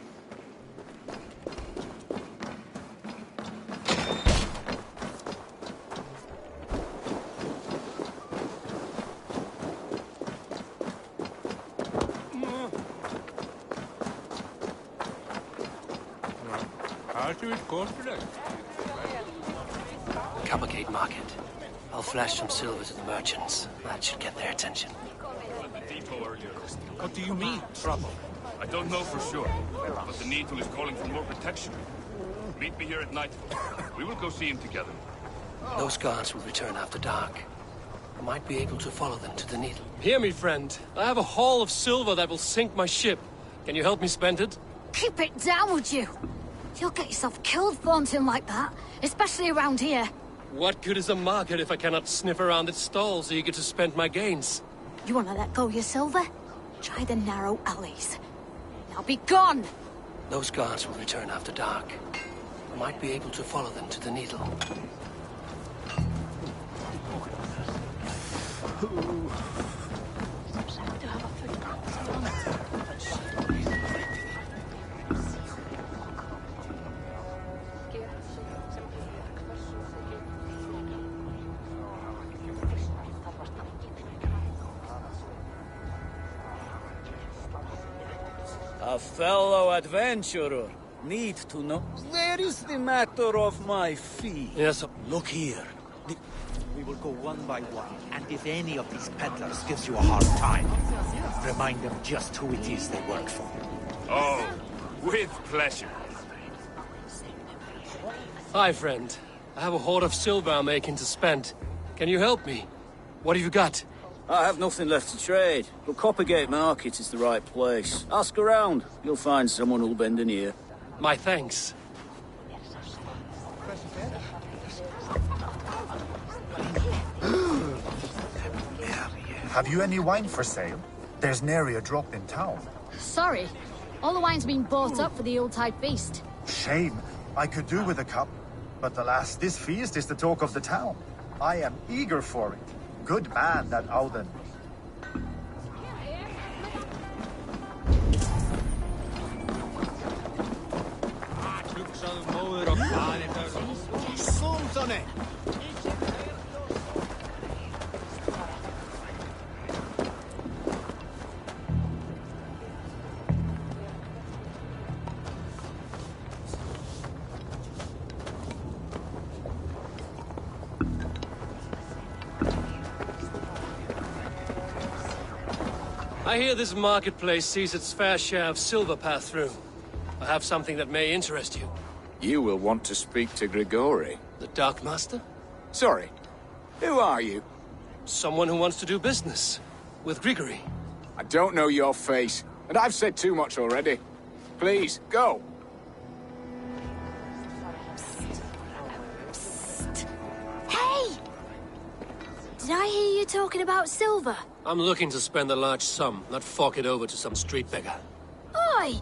Coppergate Market. I'll flash some silver to the merchants. That should get their attention. What do you mean, trouble? I don't know for sure, but the Needle is calling for more protection. Meet me here at nightfall. We will go see him together. Those guards will return after dark. I might be able to follow them to the Needle. Hear me, friend. I have a haul of silver that will sink my ship. Can you help me spend it? Keep it down, would you? You'll get yourself killed flaunting like that, especially around here. What good is a market if I cannot sniff around its stalls eager to spend my gains? You want to let go your silver? Try the narrow alleys. Now be gone! Those guards will return after dark. I might be able to follow them to the Needle. A fellow adventurer need to know. Where is the matter of my fee? Yes. Look here. We will go one by one, and if any of these peddlers gives you a hard time, remind them just who it is they work for. Oh, with pleasure. Hi, friend. I have a hoard of silver I'm making to spend. Can you help me? What have you got? I have nothing left to trade, but Coppergate Market is the right place. Ask around. You'll find someone who'll bend an ear. My thanks. Have you any wine for sale? There's nary a drop in town. Sorry. All the wine's been bought up for the Yuletide feast. Shame. I could do with a cup. But alas, this feast is the talk of the town. I am eager for it. Good man, that Auden. I hear this marketplace sees its fair share of silver pass through. I have something that may interest you. You will want to speak to Grigori. The Dark Master? Sorry. Who are you? Someone who wants to do business. With Grigori. I don't know your face, and I've said too much already. Please, go. Hey! Did I hear you talking about silver? I'm looking to spend a large sum, not fork it over to some street beggar. Oi!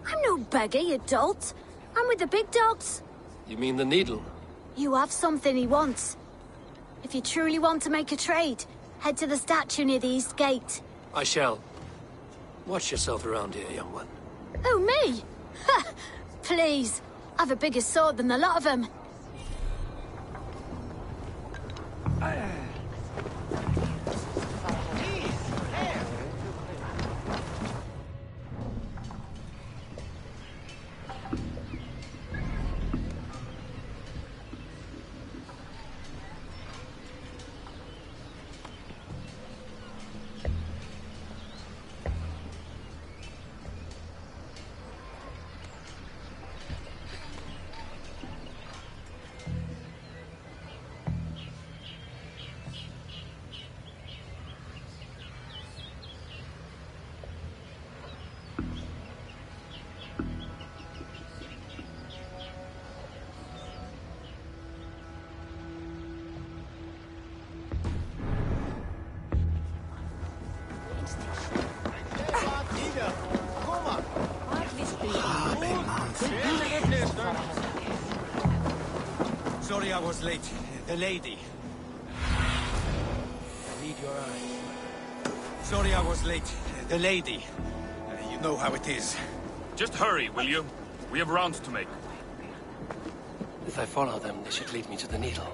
I'm no beggar, you dolt. I'm with the big dogs. You mean the needle? You have something he wants. If you truly want to make a trade, head to the statue near the East Gate. I shall. Watch yourself around here, young one. Oh, me? Ha! Please. I've a bigger sword than the lot of them. Sorry I was late. The lady. I need your eye. Sorry I was late. The lady. You know how it is. Just hurry, will you? We have rounds to make. If I follow them, they should lead me to the needle.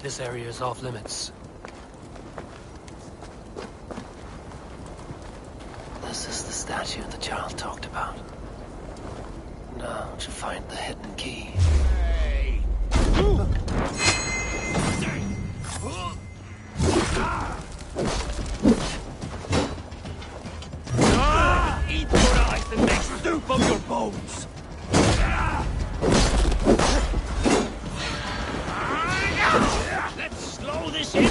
This area is off limits. This is the statue the child talked about. Now to find the hidden key. Hey! Eat your eyes and make soup of your bones! Let's slow this in!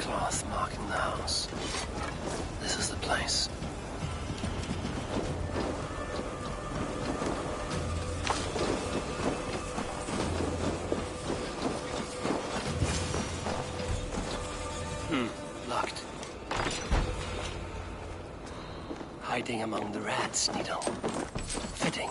cloth marking the house. This is the place. Locked. Hiding among the rats, Needle. Fitting.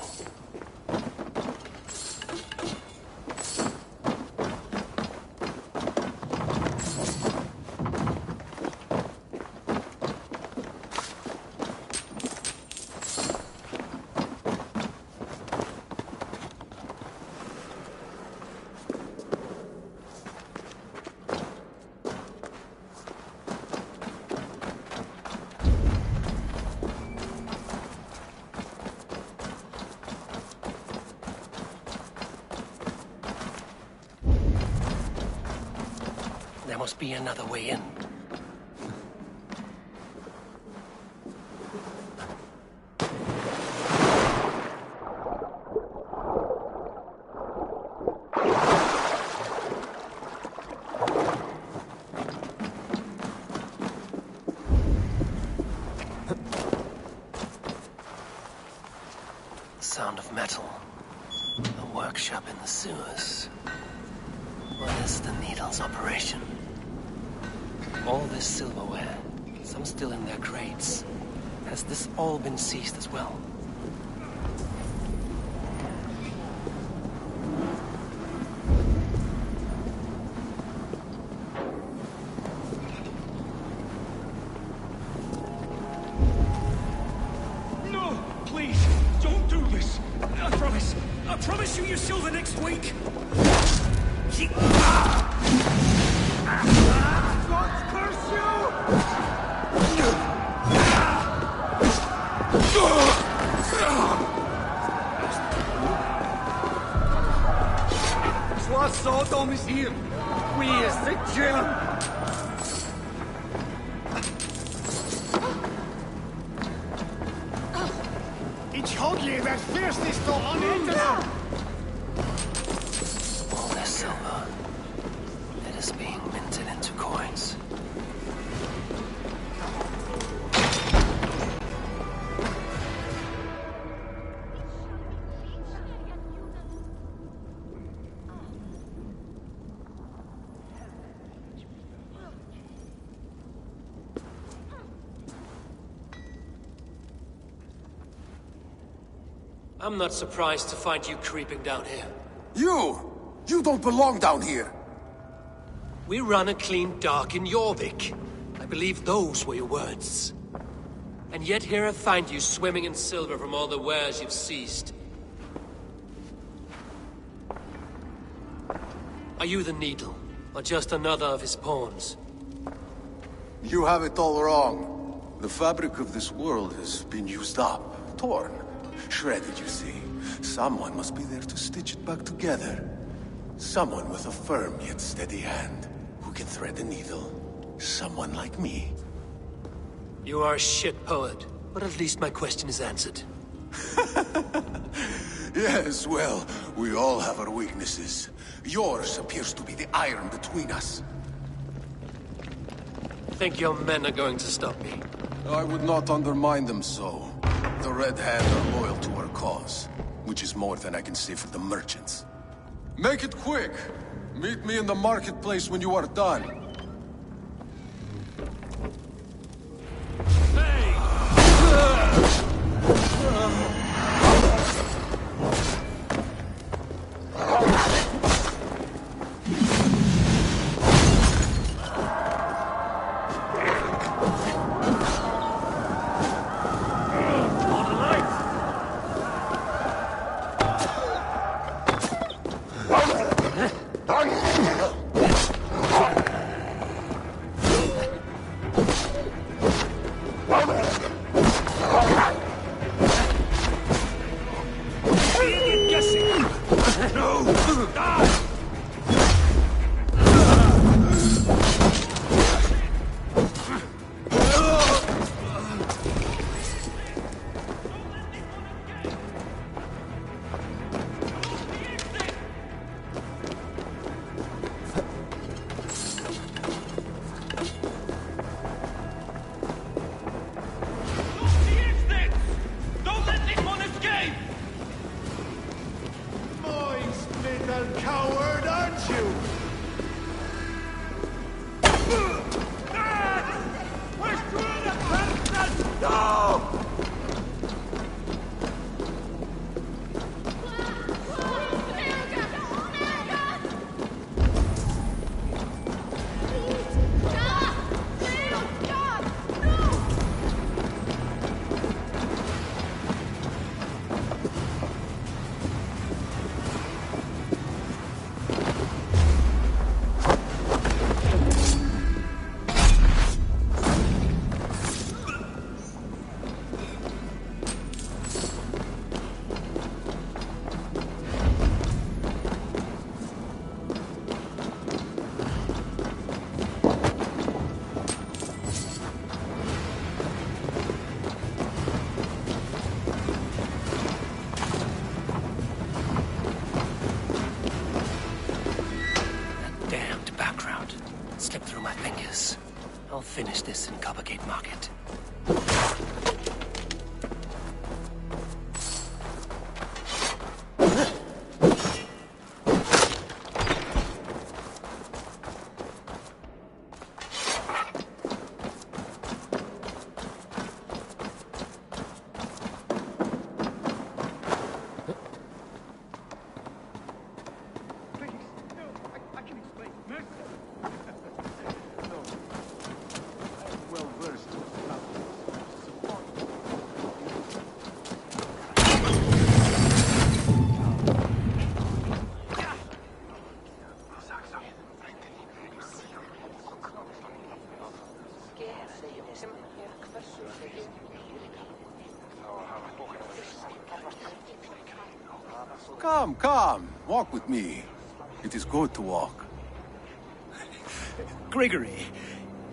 There must be another way in. Sound of metal. A workshop in the sewers. What is the Needle's operation? All this silverware, some still in their crates. Has this all been seized as well? No! Please, don't do this! I promise you your silver next week! God curse you! Zwar Sodom ist hier. We is the jail. Ich hodli werd fierstest to on internet. All this silver. It is being minted into coins. I'm not surprised to find you creeping down here. You don't belong down here! We run a clean dark in Jorvik. I believe those were your words. And yet here I find you swimming in silver from all the wares you've seized. Are you the Needle, or just another of his pawns? You have it all wrong. The fabric of this world has been used up, torn, shredded, you see. Someone must be there to stitch it back together. Someone with a firm yet steady hand, who can thread the needle. Someone like me. You are a shit poet, but at least my question is answered. Yes, well, we all have our weaknesses. Yours appears to be the iron between us. Think your men are going to stop me? I would not undermine them so. The Red Hand are loyal to our cause, which is more than I can say for the merchants. Make it quick! Meet me in the marketplace when you are done. finish this in Coppergate Market. Come, walk with me. It is good to walk. Grigory.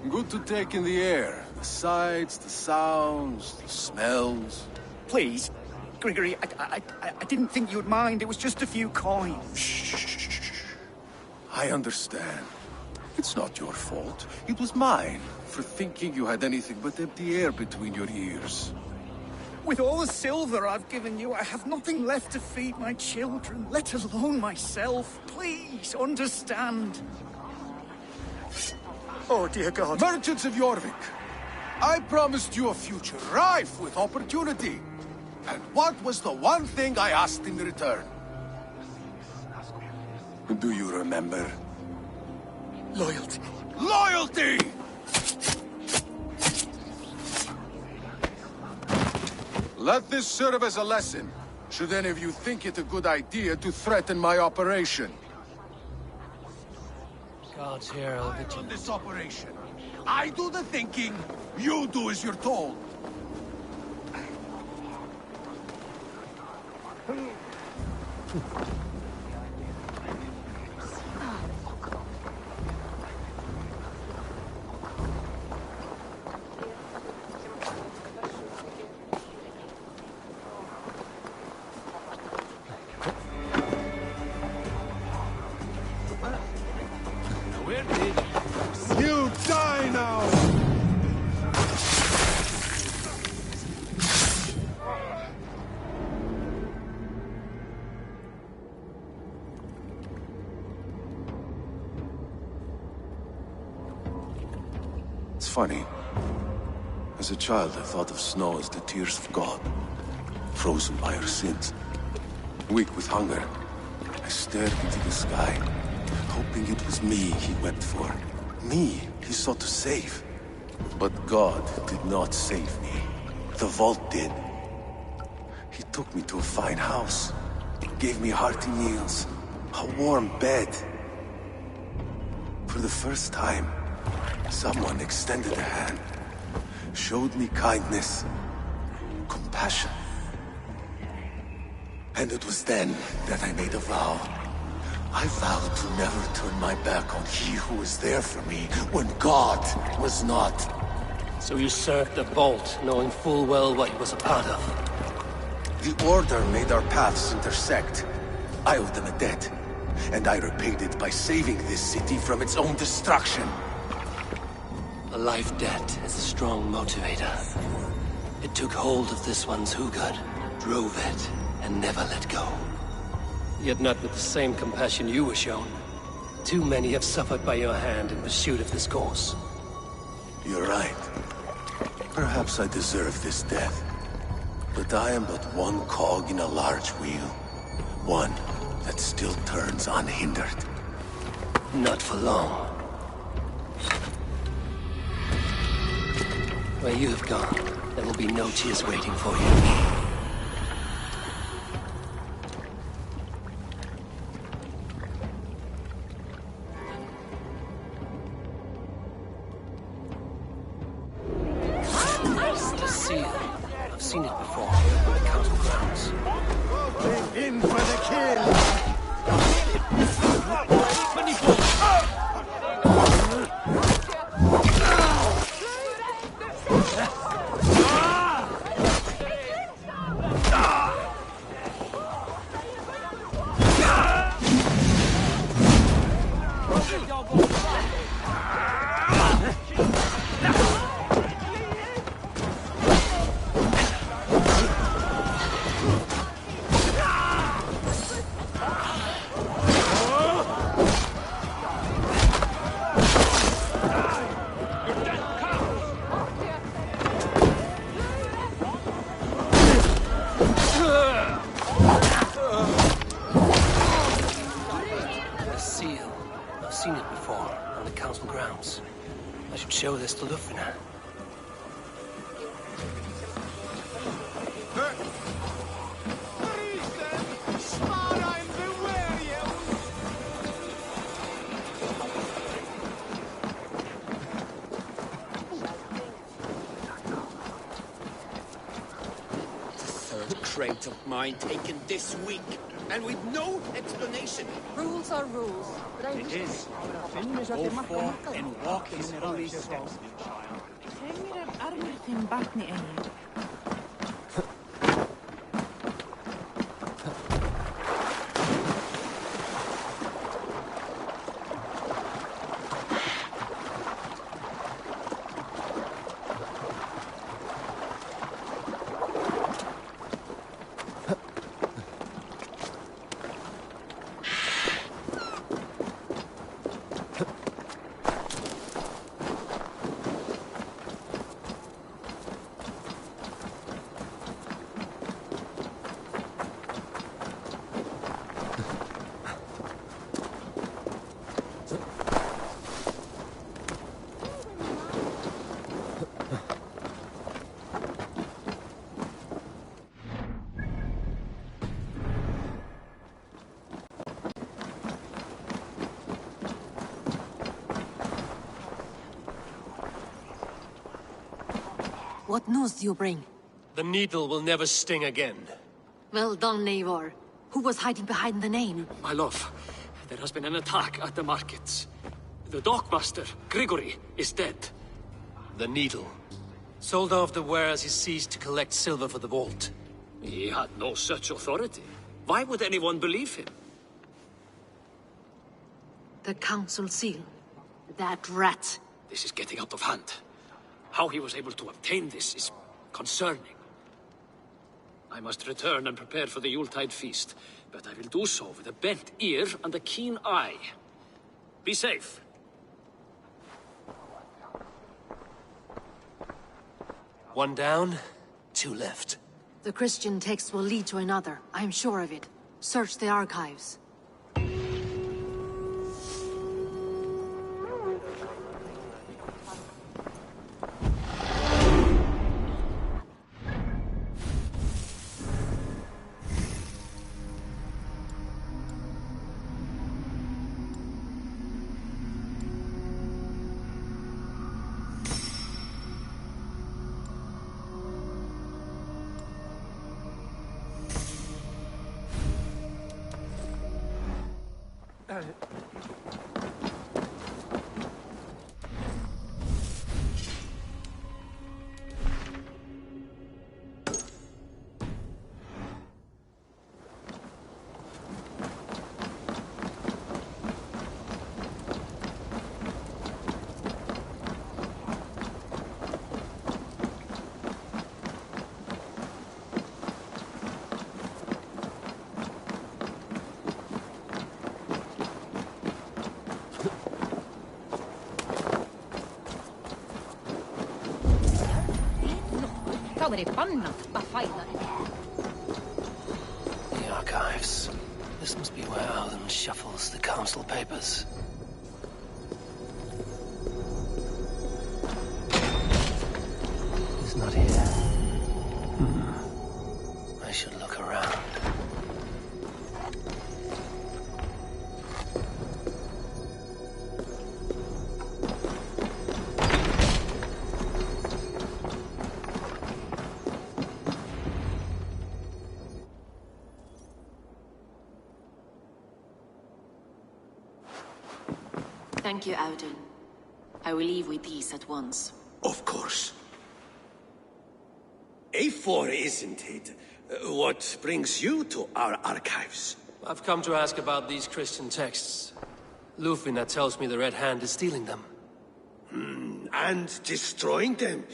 Good to take in the air. The sights, the sounds, the smells. Please, Grigory, I didn't think you'd mind. It was just a few coins. Shh. I understand. It's not your fault. It was mine, for thinking you had anything but empty air between your ears. With all the silver I've given you, I have nothing left to feed my children, let alone myself. Please, understand. Oh, dear God. Merchants of Jorvik, I promised you a future rife with opportunity. And what was the one thing I asked in return? Do you remember? Loyalty. Loyalty! Let this serve as a lesson, should any of you think it a good idea to threaten my operation. Guards here are I run this operation. I do the thinking, you do as you're told. You die now! It's funny. As a child, I thought of snow as the tears of God, frozen by our sins. Weak with hunger, I stared into the sky, hoping it was me he wept for. Me he sought to save. But God did not save me. The vault did. He took me to a fine house, gave me hearty meals, a warm bed. For the first time, someone extended a hand, showed me kindness, compassion. And it was then that I made a vow. I vowed to never turn my back on he who was there for me when God was not. So you served the Vault, knowing full well what it was a part of. The Order made our paths intersect. I owed them a debt, and I repaid it by saving this city from its own destruction. A life debt is a strong motivator. It took hold of this one's Hugad, drove it, and never let go. Yet not with the same compassion you were shown. Too many have suffered by your hand in pursuit of this cause. You're right. Perhaps I deserve this death. But I am but one cog in a large wheel. One that still turns unhindered. Not for long. Where you have gone, there will be no tears waiting for you. I've seen it before, on the castle grounds. In for the kill! show this to Lufina. Crate of mine taken this week, and with no explanation. Rules are rules, but I It is. Go forth and walk his holy steps, my child. What news do you bring? The needle will never sting again. Well done, Eivor. Who was hiding behind the name? My love, there has been an attack at the markets. The dockmaster, Grigory, is dead. The needle. Sold off the wares he seized to collect silver for the vault. He had no such authority. Why would anyone believe him? The council seal. That rat. This is getting out of hand. How he was able to obtain this is concerning. I must return and prepare for the Yuletide feast, but I will do so with a bent ear and a keen eye. Be safe. One down, two left. The Christian text will lead to another. I am sure of it. Search the archives. The archives. This must be where Alden shuffles the council papers. He's not here. I should look around. Thank you, Auden. I will leave with these at once. Of course. A4, isn't it? What brings you to our archives? I've come to ask about these Christian texts. Lufina tells me the Red Hand is stealing them. And destroying them.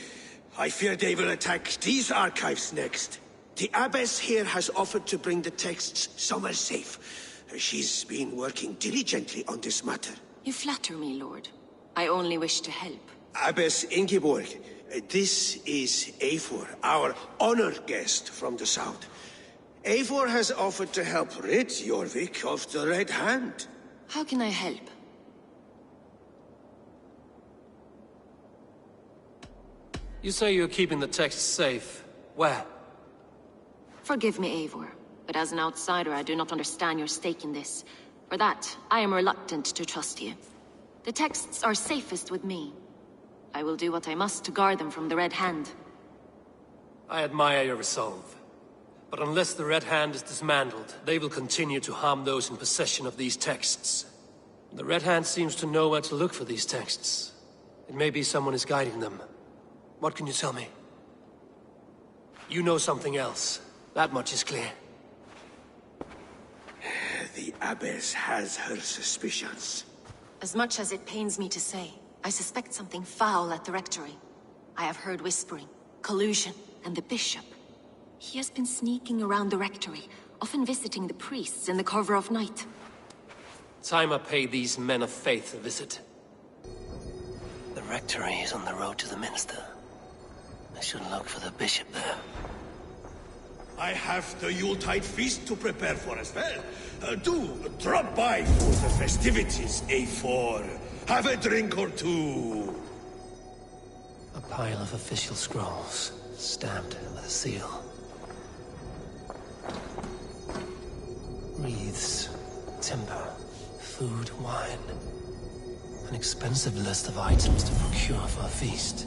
I fear they will attack these archives next. The abbess here has offered to bring the texts somewhere safe. She's been working diligently on this matter. You flatter me, Lord. I only wish to help. Abbess Ingeborg, this is Eivor, our honored guest from the south. Eivor has offered to help rid Jorvik of the Red Hand. How can I help? You say you're keeping the texts safe. Where? Forgive me, Eivor, but as an outsider, I do not understand your stake in this. For that, I am reluctant to trust you. The texts are safest with me. I will do what I must to guard them from the Red Hand. I admire your resolve. But unless the Red Hand is dismantled, they will continue to harm those in possession of these texts. The Red Hand seems to know where to look for these texts. It may be someone is guiding them. What can you tell me? You know something else. That much is clear. The Abbess has her suspicions. As much as it pains me to say, I suspect something foul at the Rectory. I have heard whispering, collusion, and the Bishop. He has been sneaking around the Rectory, often visiting the priests in the cover of night. Time I pay these men of faith a visit. The Rectory is on the road to the Minster. I should look for the Bishop there. I have the Yuletide feast to prepare for as well. Do drop by for the festivities, A4. Have a drink or two. A pile of official scrolls, stamped with a seal. Wreaths, timber, food, wine. An expensive list of items to procure for a feast.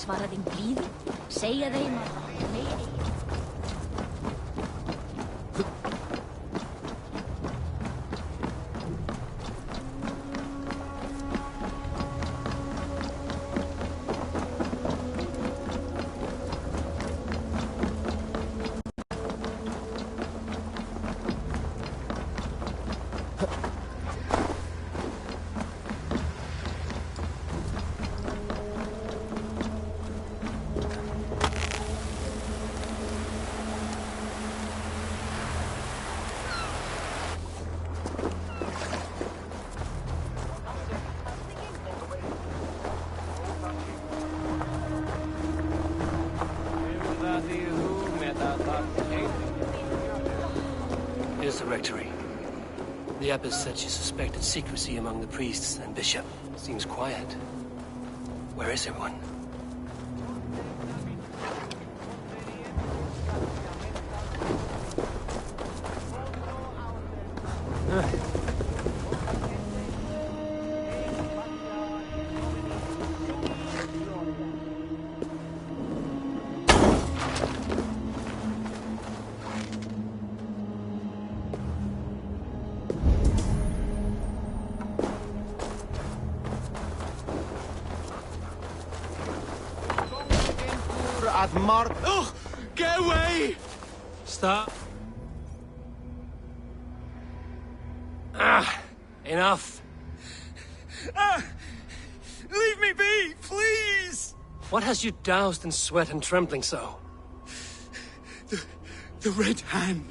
Svara din blíðu, segja þeim að nei. Here's the Rectory. The Abbess said she suspected secrecy among the priests and Bishop. Seems quiet. Where is everyone? Oh! Get away! Stop. Enough. Leave me be, please! What has you doused in sweat and trembling so? The Red Hand.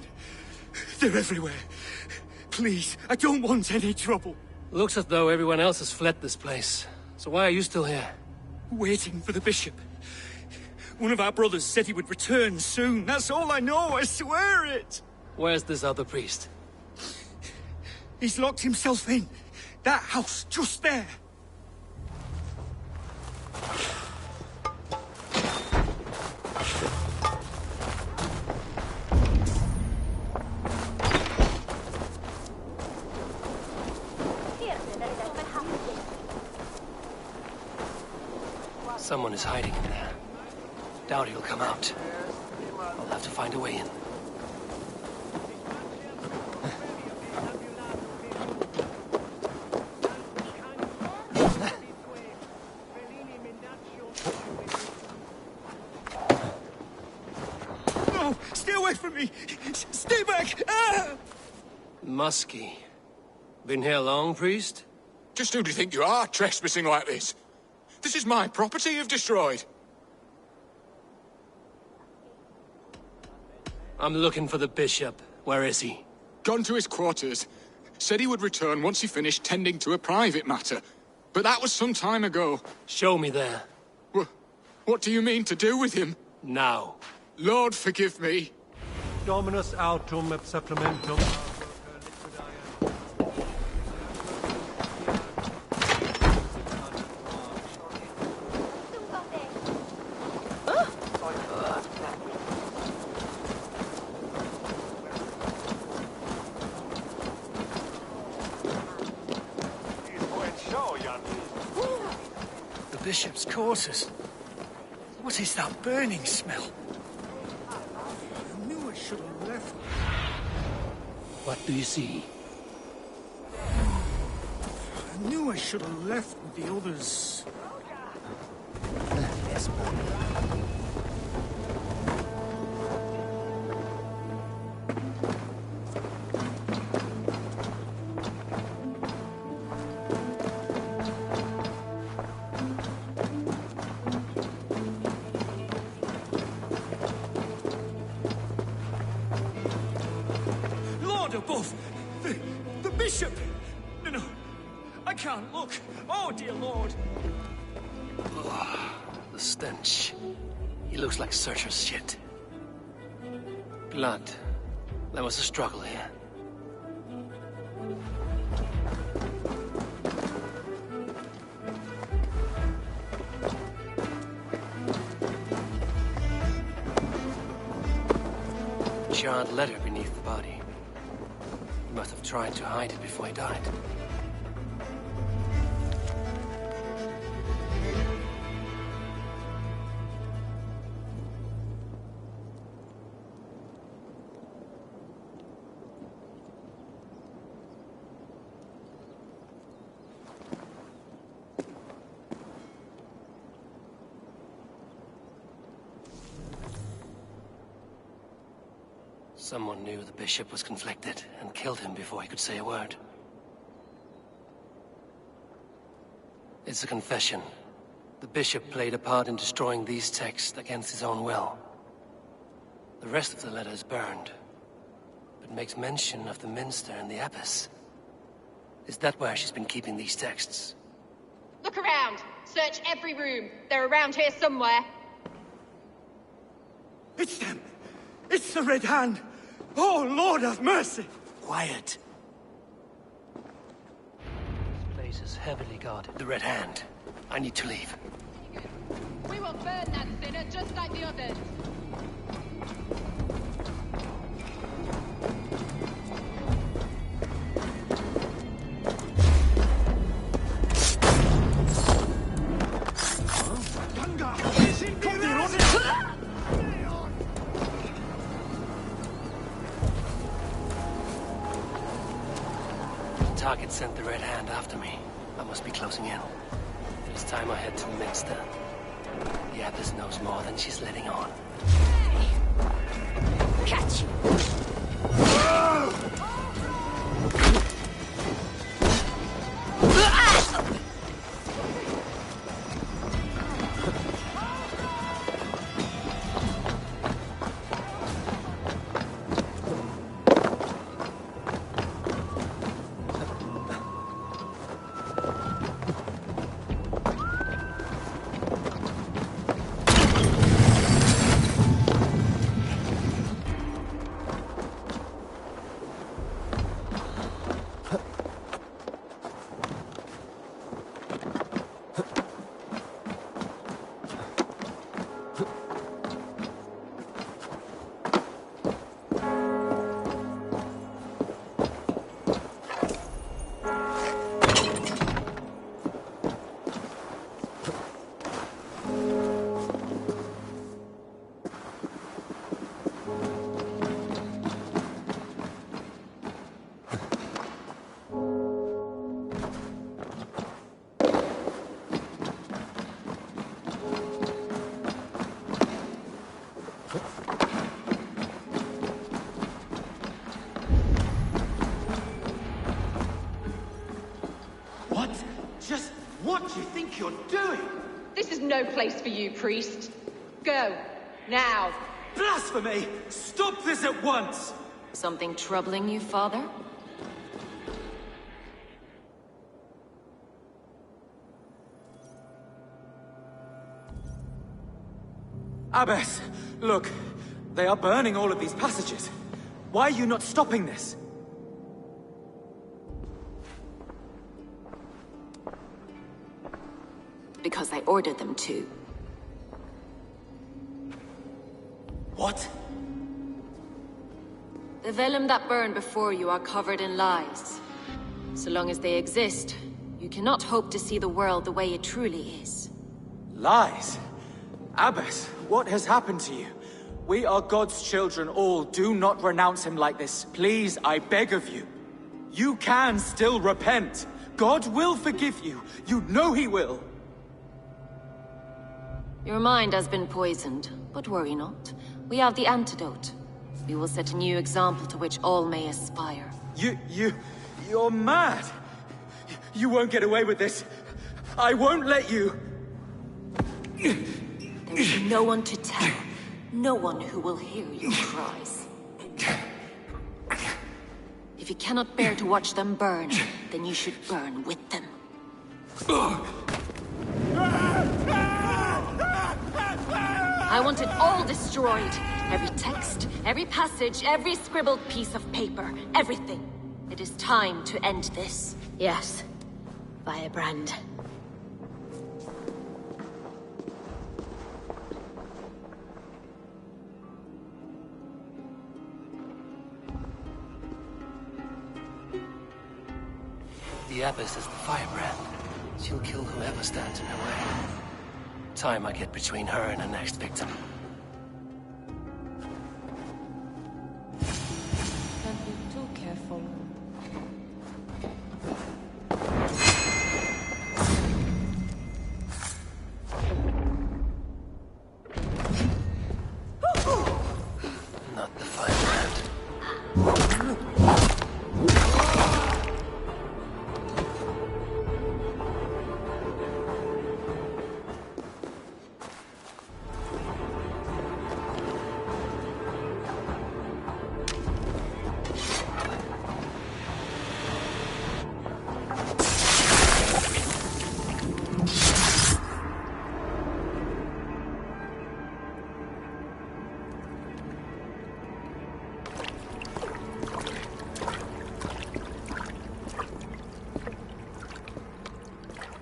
They're everywhere. Please, I don't want any trouble. Looks as though everyone else has fled this place. So why are you still here? Waiting for the Bishop. One of our brothers said he would return soon. That's all I know, I swear it! Where's this other priest? He's locked himself in. That house, just there. Someone is hiding in there. Doubt he'll come out. I'll have to find a way in. me! Stay back! Ah! Muskie. Been here long, priest? Just who do you think you are, trespassing like this? This is my property you've destroyed. I'm looking for the bishop. Where is he? Gone to his quarters. Said he would return once he finished tending to a private matter. But that was some time ago. Show me there. What do you mean to do with him? Now. Lord, forgive me. Dominus autum et supplementum. The bishop's quarters. What is that burning smell? I knew I should have left. What do you see? I knew I should have left with the others. Yes, above! The bishop! No, I can't look! Oh, dear Lord! Oh, the stench. He looks like Searcher's shit. Blood. There was a struggle here. Charred letter beneath the body. He must have tried to hide it before he died. Someone knew the bishop was conflicted and killed him before he could say a word. It's a confession. The bishop played a part in destroying these texts against his own will. The rest of the letter is burned, but makes mention of the minster and the abbess. Is that where she's been keeping these texts? Look around! Search every room. They're around here somewhere. It's them! It's the Red Hand! Oh, Lord have mercy! Quiet. This place is heavily guarded. The Red Hand. I need to leave. We will burn that sinner just like the others. The target sent the Red Hand after me. I must be closing in. It is time I head to the minster. The abbess knows more than she's letting on. Catch you! What do you think you're doing? This is no place for you, priest. Go. Now. Blasphemy! Stop this at once! Something troubling you, father? Abbess, look. They are burning all of these passages. Why are you not stopping this? Because I ordered them to. What? The vellum that burn before you are covered in lies. So long as they exist, you cannot hope to see the world the way it truly is. Lies? Abbess, what has happened to you? We are God's children all. Do not renounce him like this. Please, I beg of you. You can still repent. God will forgive you. You know he will. Your mind has been poisoned, but worry not. We have the antidote. We will set a new example to which all may aspire. You're mad! You won't get away with this. I won't let you! There will be no one to tell. No one who will hear your cries. If you cannot bear to watch them burn, then you should burn with them. I want it all destroyed. Every text, every passage, every scribbled piece of paper, everything. It is time to end this. Yes. Firebrand. The Abbess is the firebrand. She'll kill whoever stands in her way. Time I get between her and her next victim. Can't be too careful. Not the firebrand.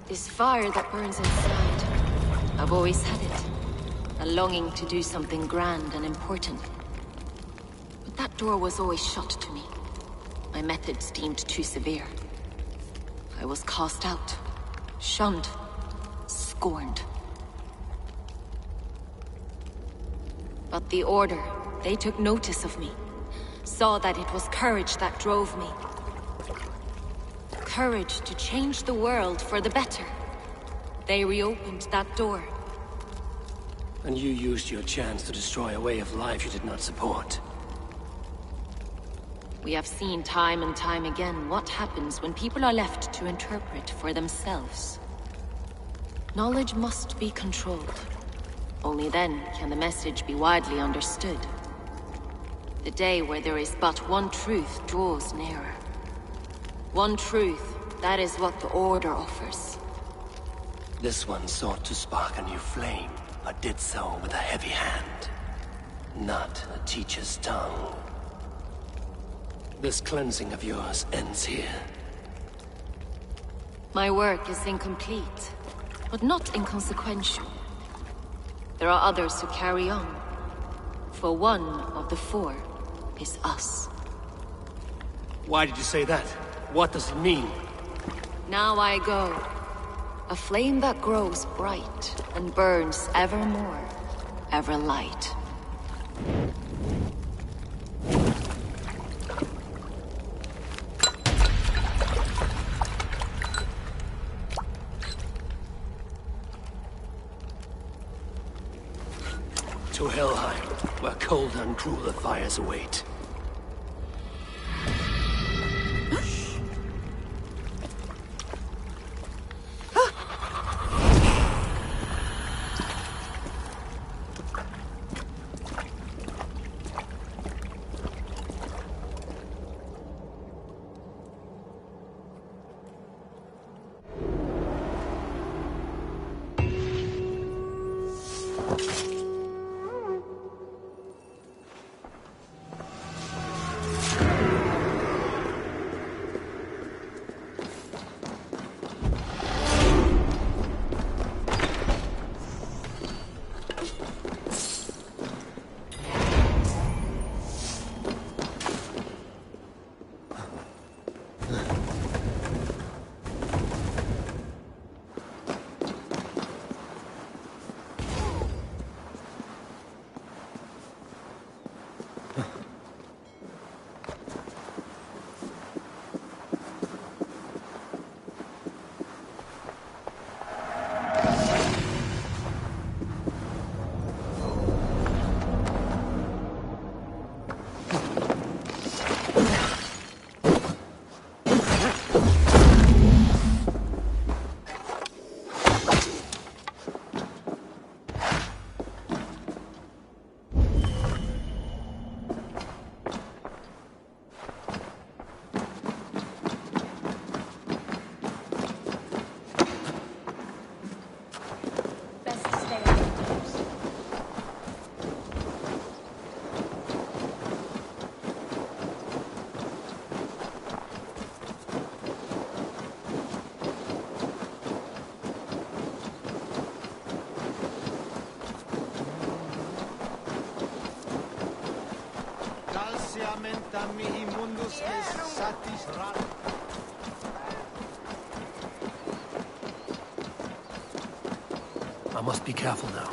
This fire that burns inside. I've always had it. A longing to do something grand and important. But that door was always shut to me. My methods deemed too severe. I was cast out, shunned, scorned. But the Order, they took notice of me. Saw that it was courage that drove me. Courage to change the world for the better. They reopened that door. And you used your chance to destroy a way of life you did not support. We have seen time and time again what happens when people are left to interpret for themselves. Knowledge must be controlled. Only then can the message be widely understood. The day where there is but one truth draws nearer. One truth, that is what the Order offers. This one sought to spark a new flame, but did so with a heavy hand. Not a teacher's tongue. This cleansing of yours ends here. My work is incomplete, but not inconsequential. There are others who carry on. For one of the four is us. Why did you say that? What does it mean? Now I go. A flame that grows bright and burns ever more, ever light. To Helheim, where cold and crueler fires await. I must be careful now.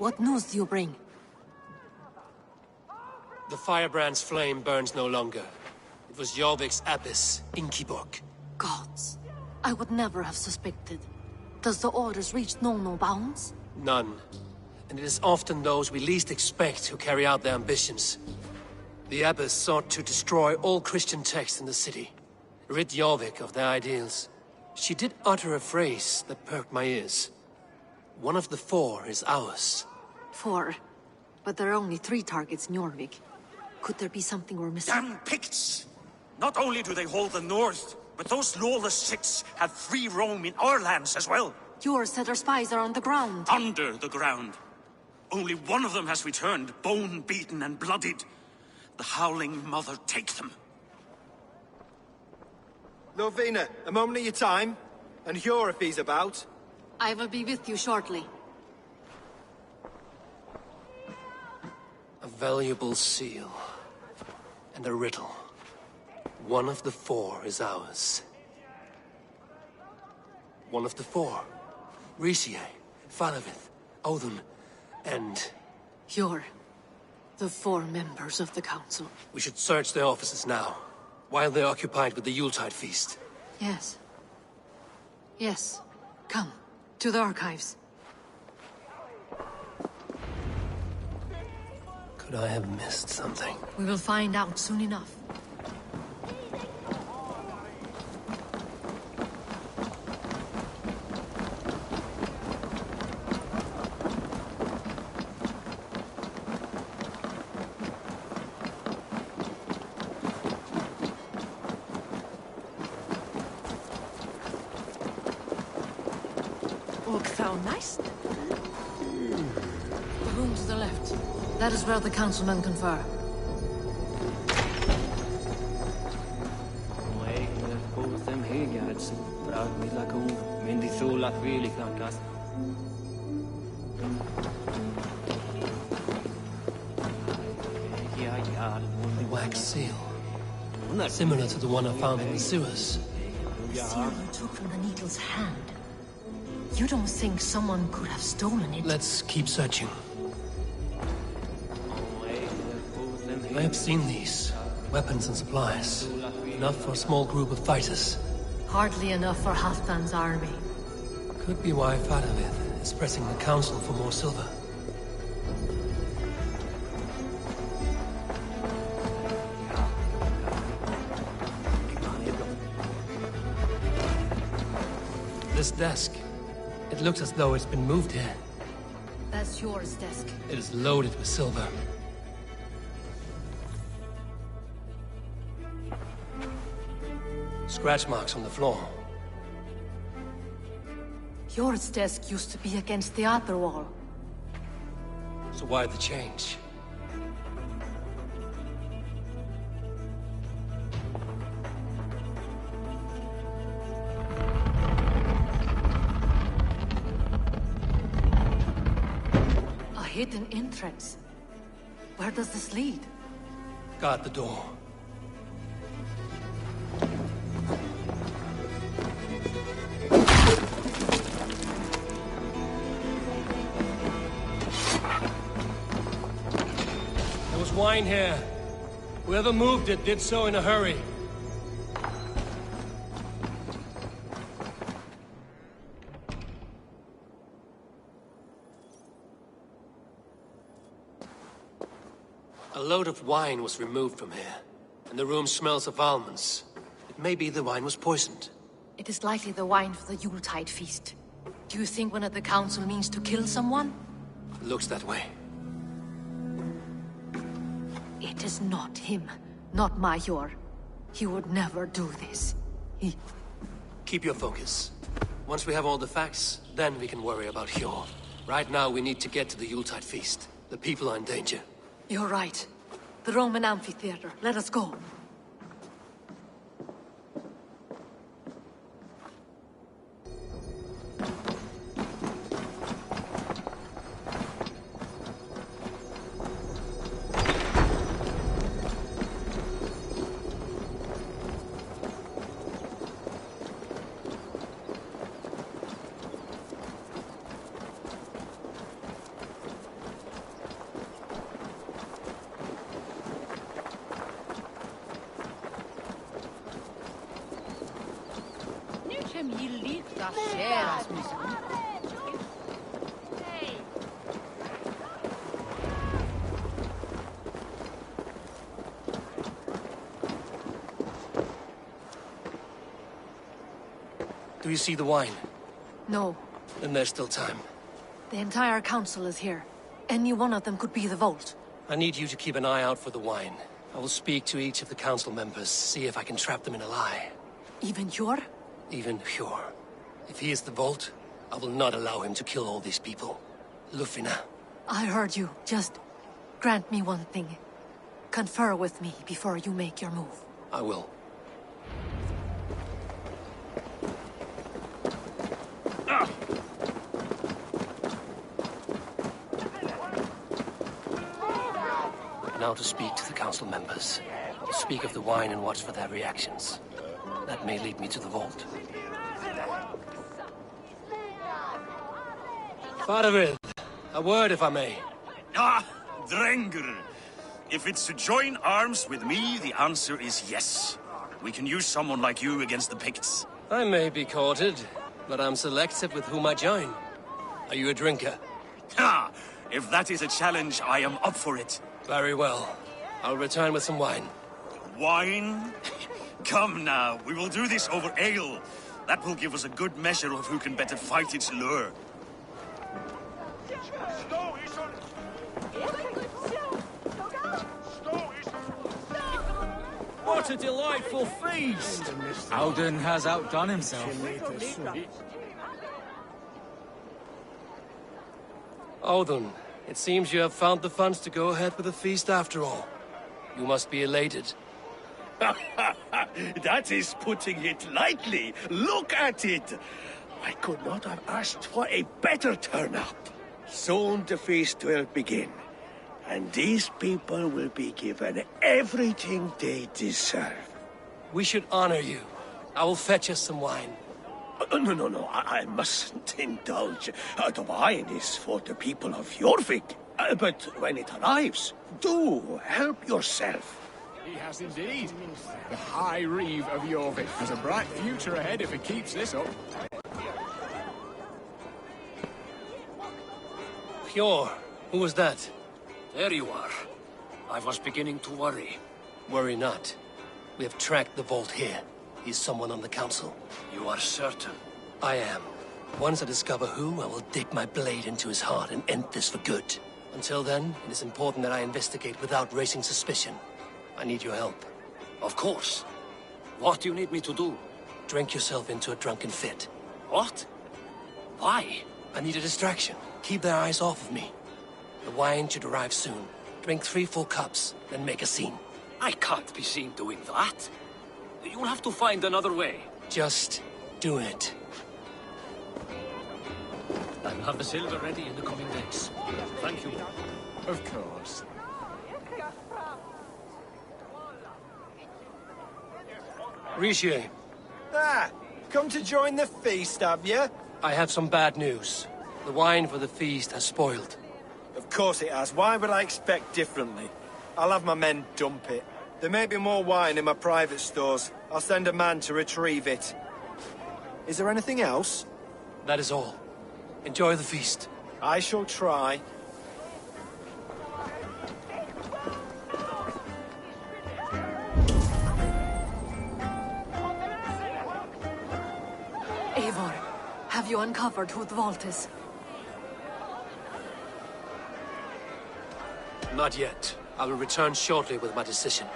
What news do you bring? The firebrand's flame burns no longer. It was Jorvik's abyss, Inkiborg. Gods. I would never have suspected. Does the orders reach no bounds? None. And it is often those we least expect who carry out their ambitions. The abbess sought to destroy all Christian texts in the city. Rid Jorvik of their ideals. She did utter a phrase that perked my ears. One of the 4 is ours. 4? But there are only 3 targets in Jorvik. Could there be something we're missing? Damn Picts! Not only do they hold the north, but those lawless Six have free roam in our lands as well. Yours said our spies are on the ground. Under the ground. Only one of them has returned, bone-beaten and bloodied. The Howling Mother take them. Lovina, a moment of your time. And Hjor if he's about. I will be with you shortly. A valuable seal. And a riddle. One of the 4 is ours. One of the 4. Risie, Falavith, Odin, and... Hjor. The 4 members of the council. We should search their offices now, while they're occupied with the Yuletide feast. Yes. Yes. Come, to the archives. Could I have missed something? We will find out soon enough. The room to the left. That is where the councilmen confer. The wax seal. Similar to the one I found in the sewers. The seal you took from the Needle's hand. You don't think someone could have stolen it? Let's keep searching. I have seen these. Weapons and supplies. Enough for a small group of fighters. Hardly enough for Halfdan's army. Could be why Fadavith is pressing the council for more silver. This desk. It looks as though it's been moved here. That's yours, desk. It is loaded with silver. Scratch marks on the floor. Yours desk used to be against the other wall. So why the change? A hidden entrance. Where does this lead? Guard the door. There was wine here. Whoever moved it did so in a hurry. A load of wine was removed from here, and the room smells of almonds. It may be the wine was poisoned. It is likely the wine for the Yuletide feast. Do you think one of the council means to kill someone? Looks that way. It is not him, not Major. He would never do this. He... Keep your focus. Once we have all the facts, then we can worry about Hjor. Right now, we need to get to the Yuletide feast. The people are in danger. You're right. The Roman amphitheater. Let us go. Do you see the wine? No. Then there's still time. The entire council is here. Any one of them could be the Vault. I need you to keep an eye out for the wine. I will speak to each of the council members, see if I can trap them in a lie. Even Hjor? Even Hjor. If he is the Vault, I will not allow him to kill all these people. Lufina. I heard you. Just grant me one thing. Confer with me before you make your move. I will. Now to speak to the council members. Speak of the wine and watch for their reactions. That may lead me to the Vault. Faravid, a word if I may. Ah, Drengr. If it's to join arms with me, the answer is yes. We can use someone like you against the Picts. I may be courted, but I'm selective with whom I join. Are you a drinker? Ha! If that is a challenge, I am up for it. Very well. I'll return with some wine. Wine? Come now, we will do this over ale. That will give us a good measure of who can better fight its lure. What a delightful feast! Alden has outdone himself. Odin, it seems you have found the funds to go ahead with the feast after all. You must be elated. That is putting it lightly. Look at it. I could not have asked for a better turn-up. Soon the feast will begin, and these people will be given everything they deserve. We should honor you. I will fetch us some wine. No, I mustn't indulge. The wine is for the people of Jorvik. But when it arrives, do help yourself. He has indeed. The High Reeve of Jorvik has a bright future ahead if he keeps this up. Pure, who was that? There you are. I was beginning to worry. Worry not. We have tracked the vault here. He's someone on the council. You are certain? I am. Once I discover who, I will dig my blade into his heart and end this for good. Until then, it is important that I investigate without raising suspicion. I need your help. Of course. What do you need me to do? Drink yourself into a drunken fit. What? Why? I need a distraction. Keep their eyes off of me. The wine should arrive soon. Drink 3 full cups, then make a scene. I can't be seen doing that. You'll have to find another way. Just do it. I will have the silver ready in the coming days. Thank you. Of course. Riche. Come to join the feast, have you? I have some bad news. The wine for the feast has spoiled. Of course it has. Why would I expect differently? I'll have my men dump it. There may be more wine in my private stores. I'll send a man to retrieve it. Is there anything else? That is all. Enjoy the feast. I shall try. Eivor, have you uncovered who the vault is? Not yet. I will return shortly with my decision.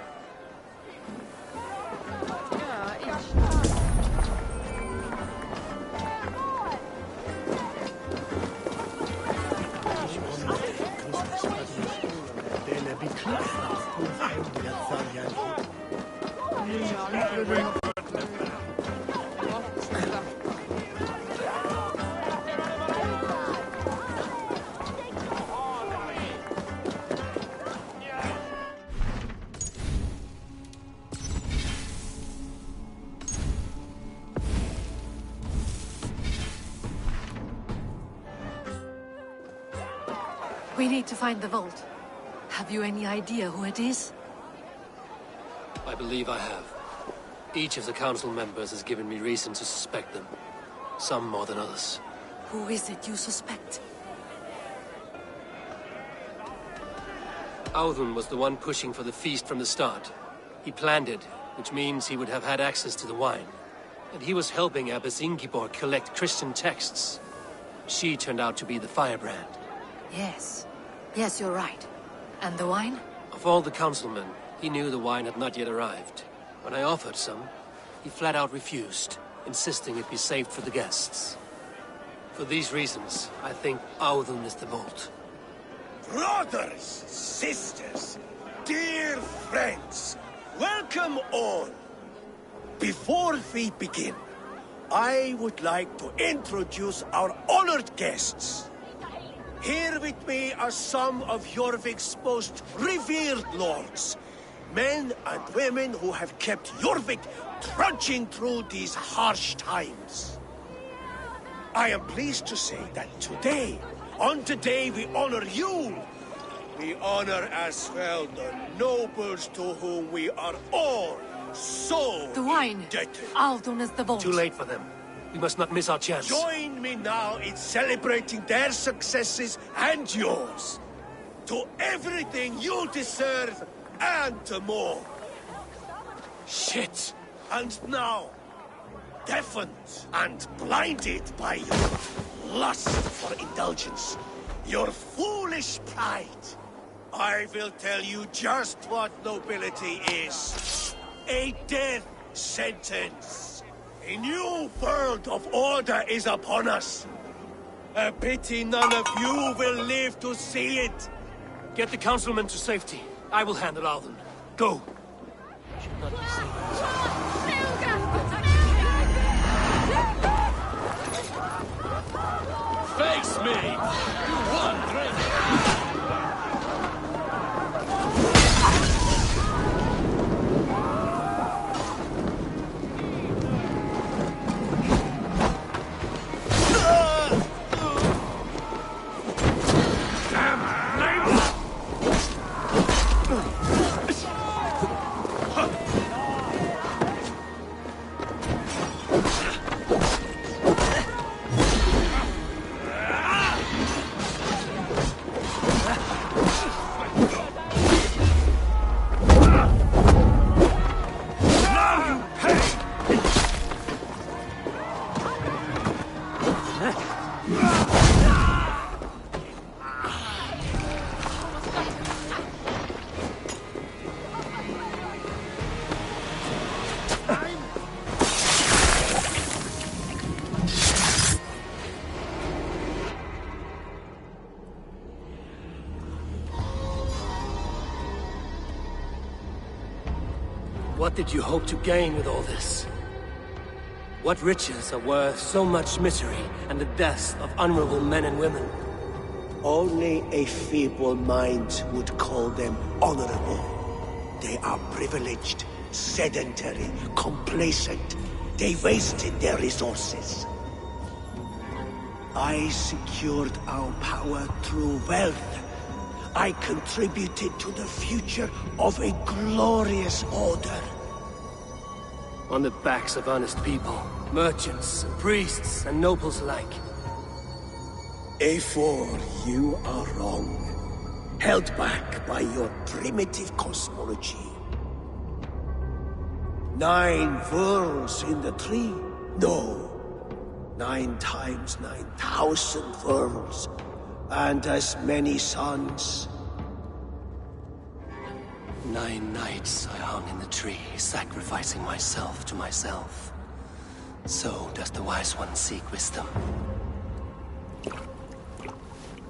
We need to find the vault. Have you any idea who it is? I believe I have. Each of the council members has given me reason to suspect them. Some more than others. Who is it you suspect? Audun was the one pushing for the feast from the start. He planned it, which means he would have had access to the wine. And he was helping Abbess Ingeborg collect Christian texts. She turned out to be the firebrand. Yes. Yes, you're right. And the wine? Of all the councilmen, he knew the wine had not yet arrived. When I offered some, he flat out refused, insisting it be saved for the guests. For these reasons, I think Audun is the vault. Brothers, sisters, dear friends, welcome all. Before we begin, I would like to introduce our honored guests. Here with me are some of Jorvik's most revered lords. Men and women who have kept Jorvik trudging through these harsh times. I am pleased to say that today, on the day we honor you, we honor as well the nobles to whom we are all so the wine. indebted. Audun is the vault. Too late for them. We must not miss our chance. Join me now in celebrating their successes and yours. To everything you deserve and more. Shit! And now, deafened and blinded by your lust for indulgence, your foolish pride, I will tell you just what nobility is. A death sentence. A new world of order is upon us. A pity none of you will live to see it. Get the councilmen to safety. I will handle Audun. Go. Should not be seen. It's me! You won, Drake! What did you hope to gain with all this? What riches are worth so much misery and the deaths of honorable men and women? Only a feeble mind would call them honorable. They are privileged, sedentary, complacent. They wasted their resources. I secured our power through wealth. I contributed to the future of a glorious order. On the backs of honest people, merchants, and priests, and nobles alike. Eivor, you are wrong. Held back by your primitive cosmology. 9 worlds in the tree? No. 9 times 9,000 worlds. And as many suns. 9 nights I hung in the tree, sacrificing myself to myself. So does the wise one seek wisdom.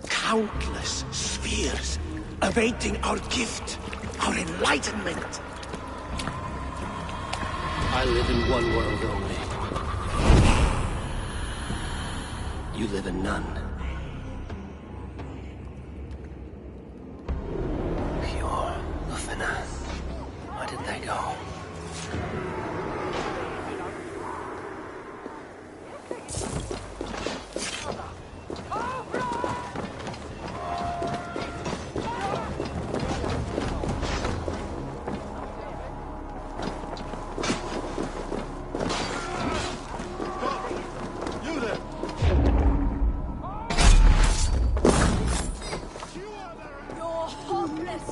Countless spheres, awaiting our gift, our enlightenment. I live in one world only. You live in none. Where did they go? You there! You're hopeless!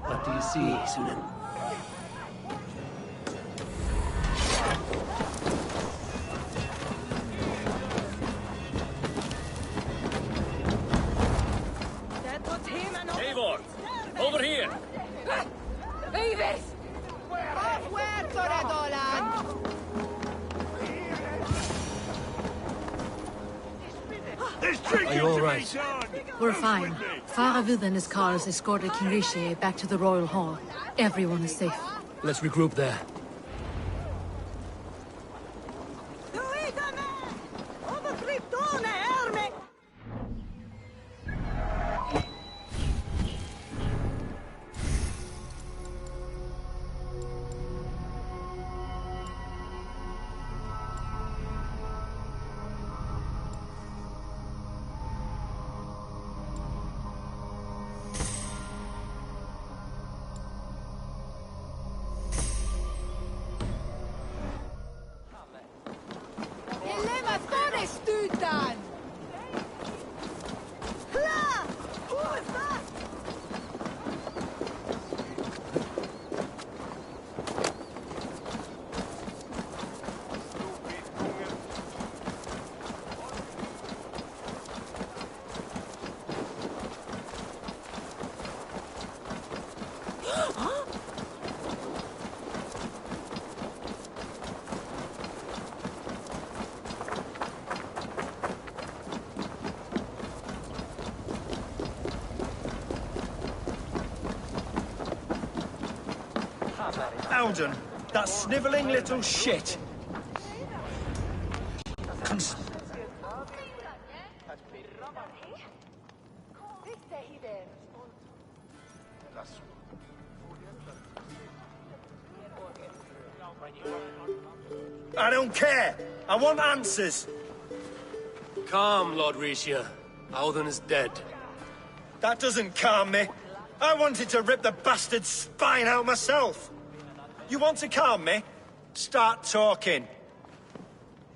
What do you see, Sunan? Eivor! Over here! Vives! Fuerza, Redolan! Are you all right? We're fine. Faravid and his cars escorted King Rishi back to the Royal Hall. Everyone is safe. Let's regroup there. Howden, that snivelling little shit. I don't care. I want answers. Calm, Lord Rishia. Howden is dead. That doesn't calm me. I wanted to rip the bastard's spine out myself. You want to calm me? Start talking.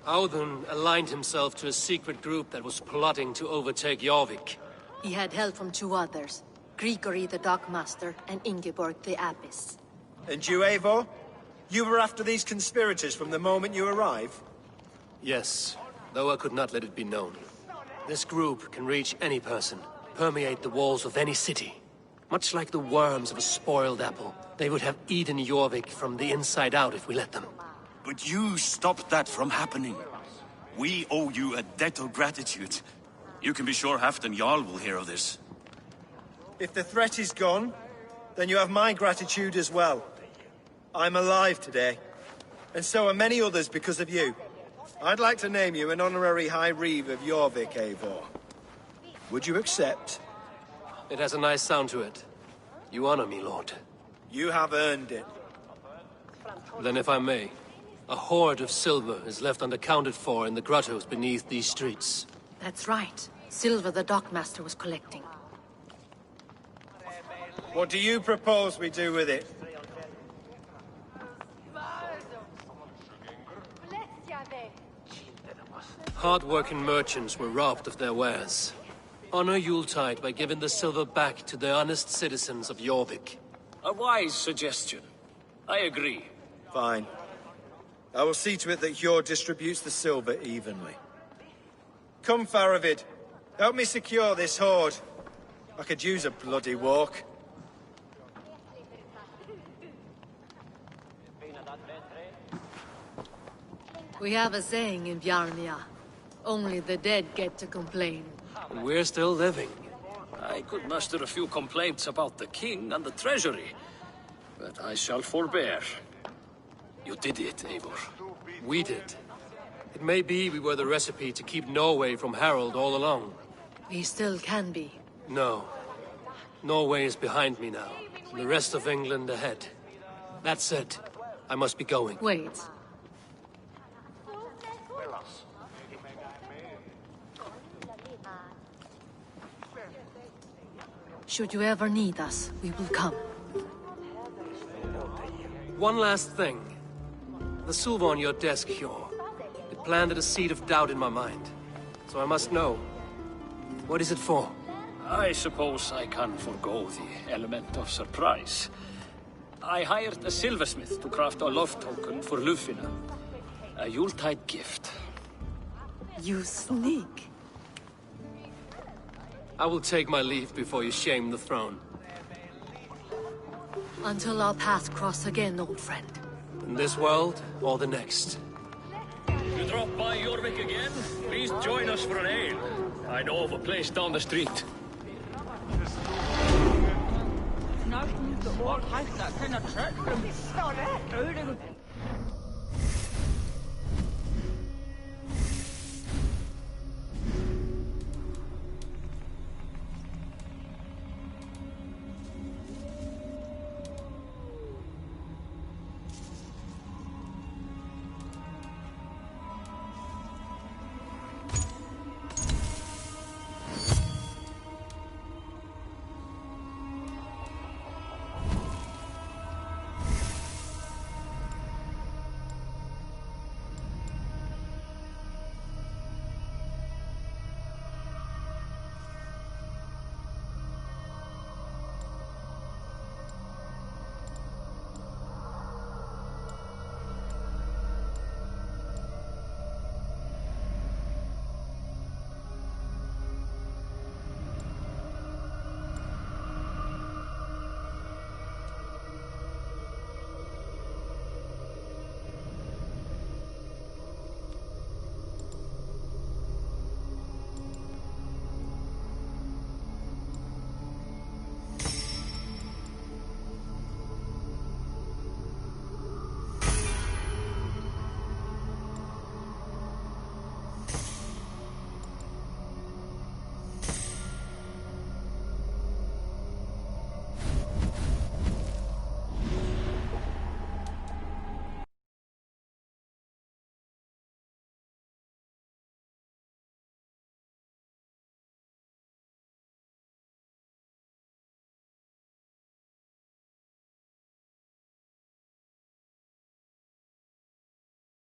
Howden aligned himself to a secret group that was plotting to overtake Jorvik. He had help from two others, Grigory the Dockmaster and Ingeborg the Abbess. And you, Eivor? You were after these conspirators from the moment you arrived? Yes, though I could not let it be known. This group can reach any person, permeate the walls of any city. Much like the worms of a spoiled apple, they would have eaten Jorvik from the inside out if we let them. But you stopped that from happening. We owe you a debt of gratitude. You can be sure Halfdan Jarl will hear of this. If the threat is gone, then you have my gratitude as well. I'm alive today, and so are many others because of you. I'd like to name you an honorary High Reeve of Jorvik, Eivor. Would you accept? It has a nice sound to it. You honor me, Lord. You have earned it. Then if I may, a hoard of silver is left unaccounted for in the grottos beneath these streets. That's right. Silver the Dockmaster was collecting. What do you propose we do with it? Hard-working merchants were robbed of their wares. Honor Yuletide by giving the silver back to the honest citizens of Jorvik. A wise suggestion. I agree. Fine. I will see to it that Hjord distributes the silver evenly. Come, Faravid. Help me secure this hoard. I could use a bloody walk. We have a saying in Bjarnia. Only the dead get to complain. And we're still living. I could muster a few complaints about the king and the treasury, but I shall forbear. You did it, Eivor. We did. It may be we were the recipe to keep Norway from Harald all along. We still can be. No. Norway is behind me now, and the rest of England ahead. That said, I must be going. Wait. Should you ever need us, we will come. One last thing. The silver on your desk, Hjord. It planted a seed of doubt in my mind. So I must know. What is it for? I suppose I can forgo the element of surprise. I hired a silversmith to craft a love token for Lufina. A Yuletide gift. You sneak. I will take my leave before you shame the throne. Until our paths cross again, old friend. In this world, or the next. You drop by Jorvik again? Please join us for an ale. I know of a place down the street. Nothing but what has that kind of trick from the